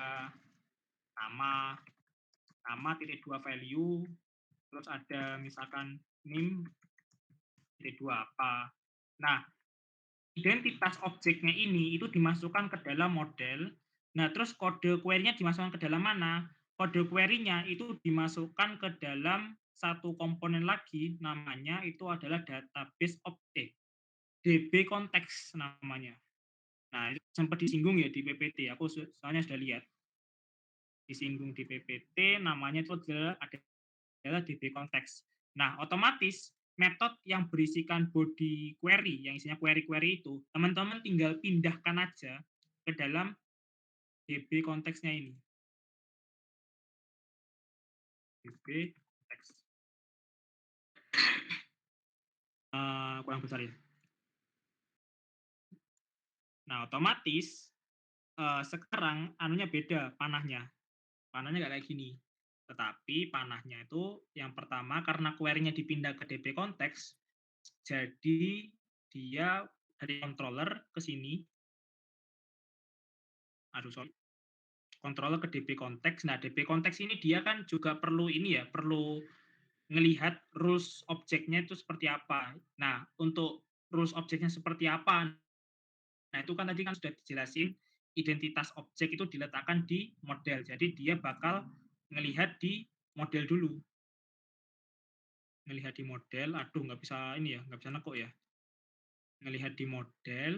nama, nama titik dua value, terus ada misalkan name titik dua apa. Nah, identitas objeknya ini itu dimasukkan ke dalam model. Nah, terus kode query-nya dimasukkan ke dalam mana? Kode query-nya itu dimasukkan ke dalam satu komponen lagi, namanya itu adalah database object. DB konteks namanya. Nah, sempat disinggung ya di PPT, aku soalnya sudah lihat. Disinggung di PPT, namanya itu adalah DB konteks. Nah, otomatis metode yang berisikan body query, yang isinya query-query itu, teman-teman tinggal pindahkan aja ke dalam DB konteksnya ini. DB konteks. Kurang besar ya. Nah, otomatis sekarang anunya beda panahnya. Panahnya nggak kayak gini. Tetapi panahnya itu yang pertama karena query-nya dipindah ke DB konteks, jadi dia dari controller ke sini, aduh sorry, controller ke DB konteks. Nah, DB konteks ini dia kan juga perlu ini ya, perlu ngelihat rules objeknya itu seperti apa. Nah, untuk rules objeknya seperti apa, nah itu kan tadi kan sudah dijelasin, identitas objek itu diletakkan di model. Jadi dia bakal ngelihat di model dulu. Ngelihat di model, aduh nggak bisa ini ya, nggak bisa nekuk ya. Ngelihat di model,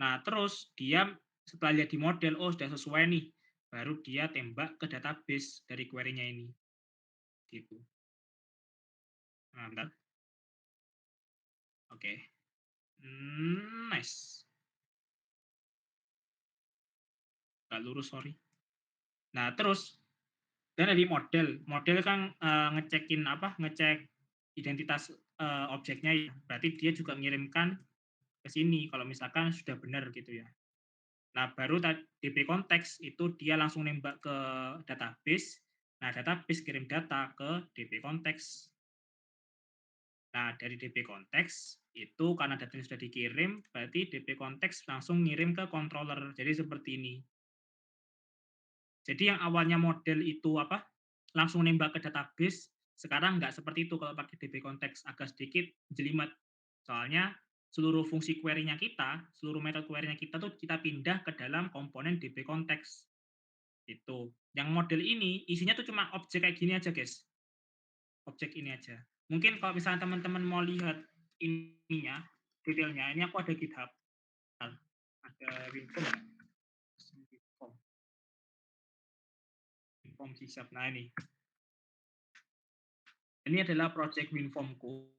nah terus dia setelah lihat di model, oh sudah sesuai nih, baru dia tembak ke database dari query-nya ini. Gitu. Nah, bentar. Oke. Okay. Nice. Nggak lurus, sorry. Nah, terus dan dari model, model kan ngecekin apa? Ngecek identitas objeknya ya. Berarti dia juga mengirimkan ke sini kalau misalkan sudah benar gitu ya. Nah, baru DB konteks itu dia langsung nembak ke database. Nah, database kirim data ke DB konteks. Nah, dari DB konteks itu karena datanya sudah dikirim, berarti DB konteks langsung ngirim ke controller. Jadi seperti ini. Jadi yang awalnya model itu apa? Langsung nembak ke database, sekarang nggak seperti itu kalau pakai DB konteks, agak sedikit jelimet. Soalnya seluruh fungsi query-nya kita, seluruh metode query-nya kita tuh kita pindah ke dalam komponen DB konteks. Itu. Yang model ini isinya tuh cuma objek kayak gini aja, guys. Objek ini aja. Mungkin kalau misalnya teman-teman mau lihat ininya, detailnya, ini aku ada GitHub. Ada Winform. Winform C#. Nah, ini. Ini adalah project Winformku.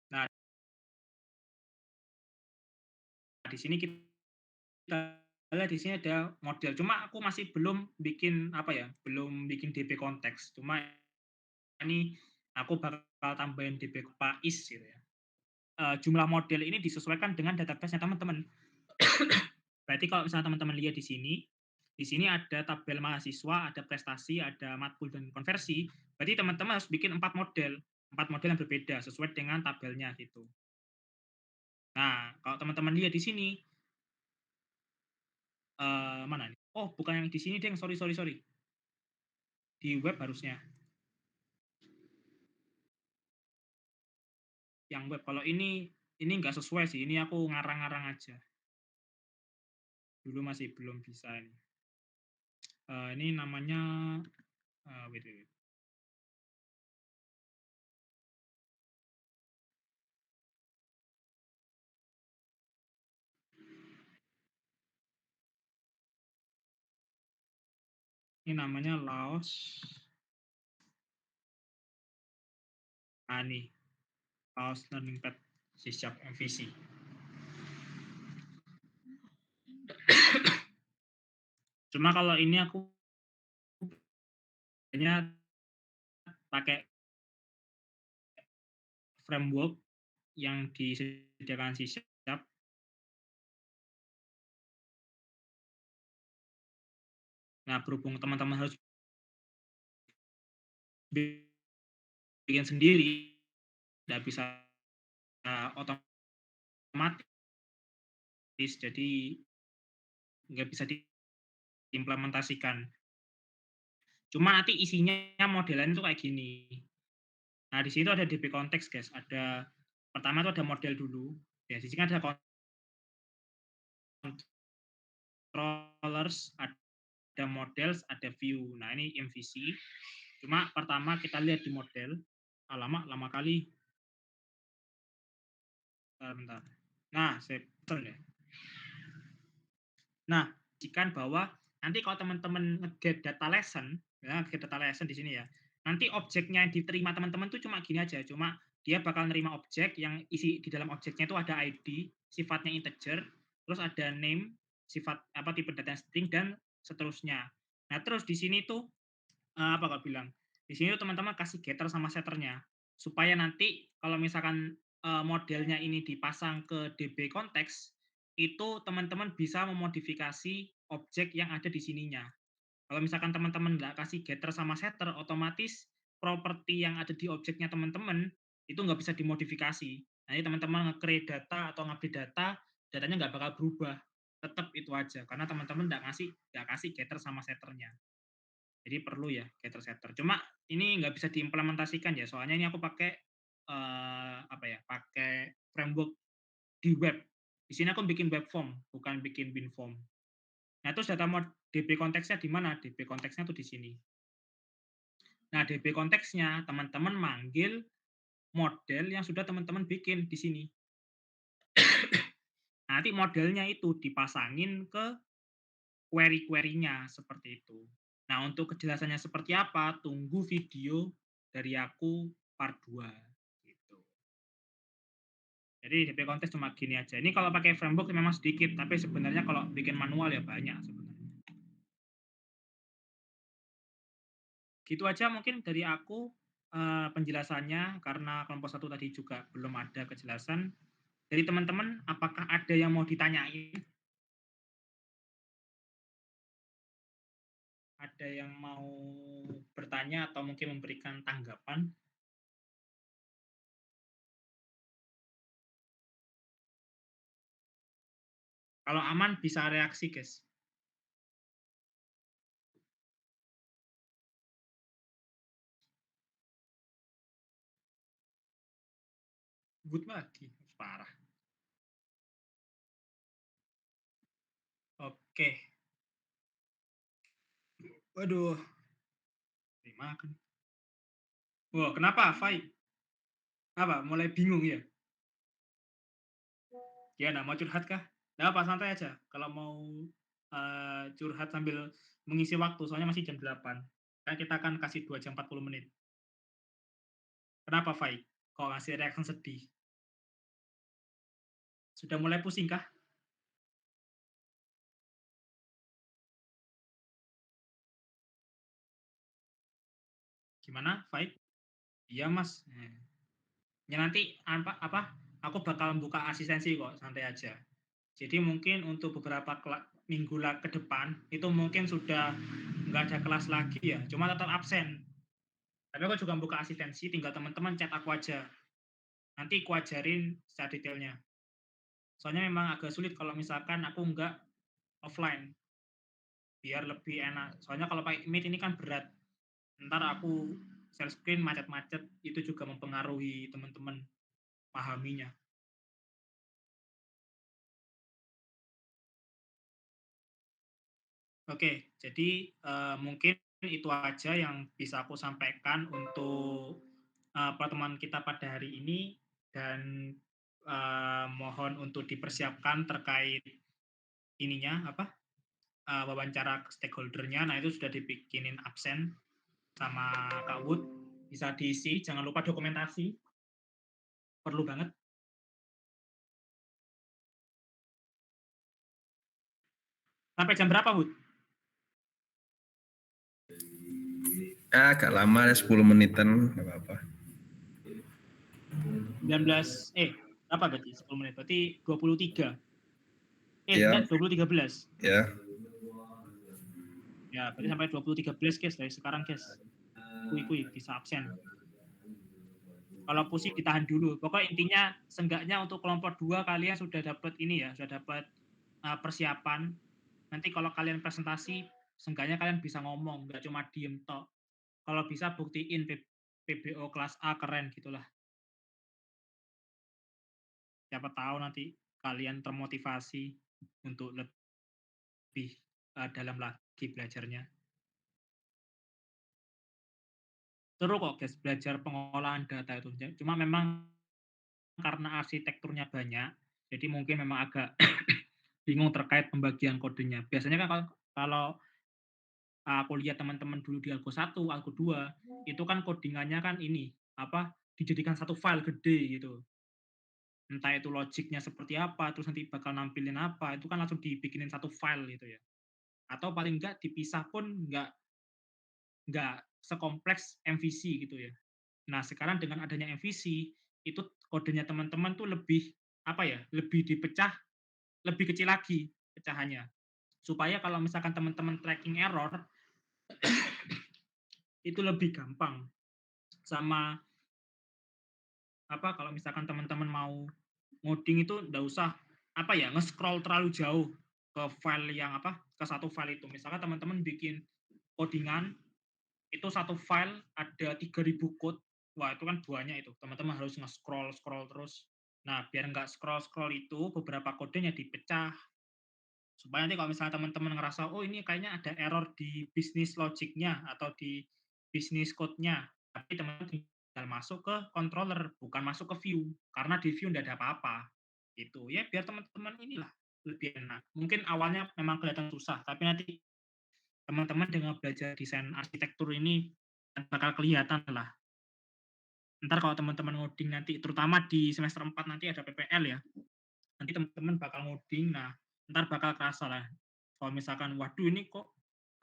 Nah, di sini kita lihat di sini ada model. Cuma aku masih belum bikin apa ya, belum bikin DB konteks. Cuma ini aku bakal tambahin DB PAIS gitu ya. Jumlah model ini disesuaikan dengan database-nya teman-teman. Berarti kalau misalnya teman-teman lihat di sini ada tabel mahasiswa, ada prestasi, ada matkul dan konversi. Berarti teman-teman harus bikin 4 model yang berbeda sesuai dengan tabelnya gitu. Nah, kalau teman-teman lihat di sini, mana nih? Oh, bukan yang di sini, deng. Sorry. Di web harusnya. Yang web. Kalau ini nggak sesuai sih. Ini aku ngarang-ngarang aja. Dulu masih belum bisa ini. Ini namanya wait. Ini namanya Laos. Nih. Laos Learning Pad C# MVC. Cuma kalau ini aku hanya pakai framework yang disediakan C#. Nah, berhubung teman-teman harus bikin sendiri, nggak bisa otomatis, jadi nggak bisa diimplementasikan. Cuma nanti isinya modelan itu kayak gini. Nah, di situ ada DB konteks, guys. Ada pertama itu ada model dulu. Ya, di sini ada controllers, ada ada models, ada view. Nah, ini MVC. Cuma pertama kita lihat di model. Alamak, lama kali. Bentar. Nah, saya betul ya. Nah, pastikan bahwa nanti kalau teman-teman nge-get data lesson, ya, get data lesson di sini ya. Nanti objeknya yang diterima teman-teman tuh cuma gini aja, cuma dia bakal nerima objek yang isi di dalam objeknya itu ada ID, sifatnya integer, terus ada name, sifat apa tipe data string dan seterusnya. Nah, terus di sini tuh apa kau bilang? Di sini tuh teman-teman kasih getter sama setternya supaya nanti kalau misalkan modelnya ini dipasang ke DB konteks itu teman-teman bisa memodifikasi objek yang ada di sininya. Kalau misalkan teman-teman nggak kasih getter sama setter, otomatis properti yang ada di objeknya teman-teman itu nggak bisa dimodifikasi. Nanti teman-teman nge-create data atau ngupdate data, datanya nggak bakal berubah. Tetap itu aja, karena teman-teman nggak kasih getter sama setternya. Jadi perlu ya getter setter. Cuma ini nggak bisa diimplementasikan ya, soalnya ini aku pakai apa ya, pakai framework di web. Di sini aku bikin web form, bukan bikin bin form. Nah, terus data DB konteksnya di mana? DB konteksnya tuh di sini. Nah, DB konteksnya teman-teman manggil model yang sudah teman-teman bikin di sini. Nanti modelnya itu dipasangin ke query-query-nya seperti itu. Nah, untuk kejelasannya seperti apa, tunggu video dari aku part 2 gitu. Jadi DP konteks cuma gini aja. Ini kalau pakai framework memang sedikit, tapi sebenarnya kalau bikin manual ya banyak sebenarnya. Gitu aja mungkin dari aku penjelasannya, karena kelompok 1 tadi juga belum ada kejelasan. Dari teman-teman, apakah ada yang mau ditanyain? Ada yang mau bertanya atau mungkin memberikan tanggapan? Kalau aman bisa reaksi, guys. Good lagi, parah. Oke. Waduh, dimakan. Wah, kenapa, Fai? Apa, mulai bingung ya? Ya, mau curhat kah? Nggak apa, santai aja. Kalau mau curhat sambil mengisi waktu, soalnya masih jam 8. Kan kita akan kasih 2 jam 40 menit. Kenapa, Fai? Kok ngasih reaksi sedih? Sudah mulai pusing kah? Gimana, Fai? Iya, Mas. Ya nanti apa aku bakal buka asistensi kok, santai aja. Jadi mungkin untuk beberapa minggu ke depan itu mungkin sudah nggak ada kelas lagi ya, cuma tetap absen. Tapi aku juga buka asistensi, tinggal teman-teman chat aku aja. Nanti aku ajarin secara detailnya. Soalnya memang agak sulit kalau misalkan aku nggak offline, biar lebih enak. Soalnya kalau pakai Meet ini kan berat. Ntar aku share screen macet-macet, itu juga mempengaruhi teman-teman pahaminya. Oke, jadi mungkin itu aja yang bisa aku sampaikan untuk pertemuan kita pada hari ini, dan mohon untuk dipersiapkan terkait ininya apa wawancara stakeholder-nya. Nah, itu sudah dibikinin absen sama Kak Wood, bisa diisi. Jangan lupa dokumentasi, perlu banget. Sampai jam berapa, Wood? Agak lama, 10 menitan, nggak apa-apa. 19, berapa berarti? 10 menit, berarti 23. Ya, Enggak, 20.13. ya. Ya, berarti sampai 20.13, guys, dari sekarang, guys. Kui bisa absen. Kalau pusing ditahan dulu. Pokoknya intinya seenggaknya untuk kelompok 2 kalian sudah dapat ini ya, sudah dapat persiapan. Nanti kalau kalian presentasi, seenggaknya kalian bisa ngomong, nggak cuma diem tok. Kalau bisa buktiin PBO kelas A keren gitulah. Siapa tahu nanti kalian termotivasi untuk lebih dalam lagi belajarnya. Seru kok guys belajar pengolahan data itu, cuma memang karena arsitekturnya banyak, jadi mungkin memang agak bingung terkait pembagian kodenya. Biasanya kan kalau kalau aku lihat teman-teman dulu di Algo 1, Algo 2, itu kan coding-annya kan ini, apa, dijadikan satu file gede gitu. Entah itu logiknya seperti apa, terus nanti bakal nampilin apa, itu kan langsung dibikinin satu file gitu ya. Atau paling enggak dipisah pun enggak sekompleks MVC gitu ya. Nah, sekarang dengan adanya MVC, itu kodenya teman-teman tuh lebih, apa ya, lebih dipecah, lebih kecil lagi pecahannya. Supaya kalau misalkan teman-teman tracking error, itu lebih gampang. Sama, apa, kalau misalkan teman-teman mau ngoding itu nggak usah, apa ya, nge-scroll terlalu jauh ke file yang, apa, ke satu file itu. Misalkan teman-teman bikin codingan, itu satu file ada 3.000 code, wah itu kan banyak itu, teman-teman harus nge-scroll-scroll terus. Nah, biar nggak scroll-scroll itu, beberapa kodenya dipecah, supaya nanti kalau misalnya teman-teman ngerasa, "Oh ini kayaknya ada error di bisnis logiknya atau di bisnis code-nya," tapi teman-teman tinggal masuk ke controller, bukan masuk ke view, karena di view nggak ada apa-apa, gitu. Ya biar teman-teman inilah lebih enak. Mungkin awalnya memang kelihatan susah, tapi nanti teman-teman dengan belajar desain arsitektur ini bakal kelihatan lah. Ntar kalau teman-teman ngoding nanti, terutama di semester 4 nanti ada PPL ya, nanti teman-teman bakal ngoding, nah ntar bakal kerasa lah. Kalau misalkan, waduh ini kok,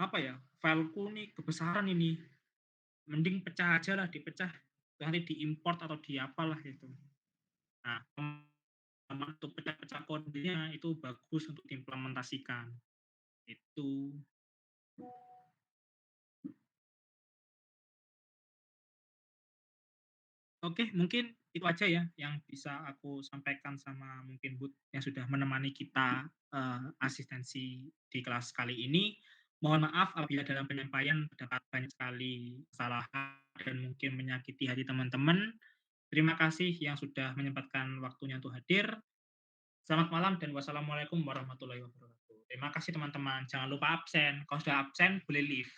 apa ya, fileku nih kebesaran ini, mending pecah aja lah, dipecah, nanti diimport atau di apalah gitu. Nah, untuk pecah-pecah kodenya itu bagus untuk diimplementasikan. Itu. Oke, mungkin itu aja ya yang bisa aku sampaikan sama mungkin Bud yang sudah menemani kita, asistensi di kelas kali ini. Mohon maaf apabila dalam penyampaian terdapat banyak sekali kesalahan dan mungkin menyakiti hati teman-teman. Terima kasih yang sudah menyempatkan waktunya untuk hadir. Selamat malam dan wassalamualaikum warahmatullahi wabarakatuh. Terima kasih teman-teman, jangan lupa absen. Kalau sudah absen boleh leave.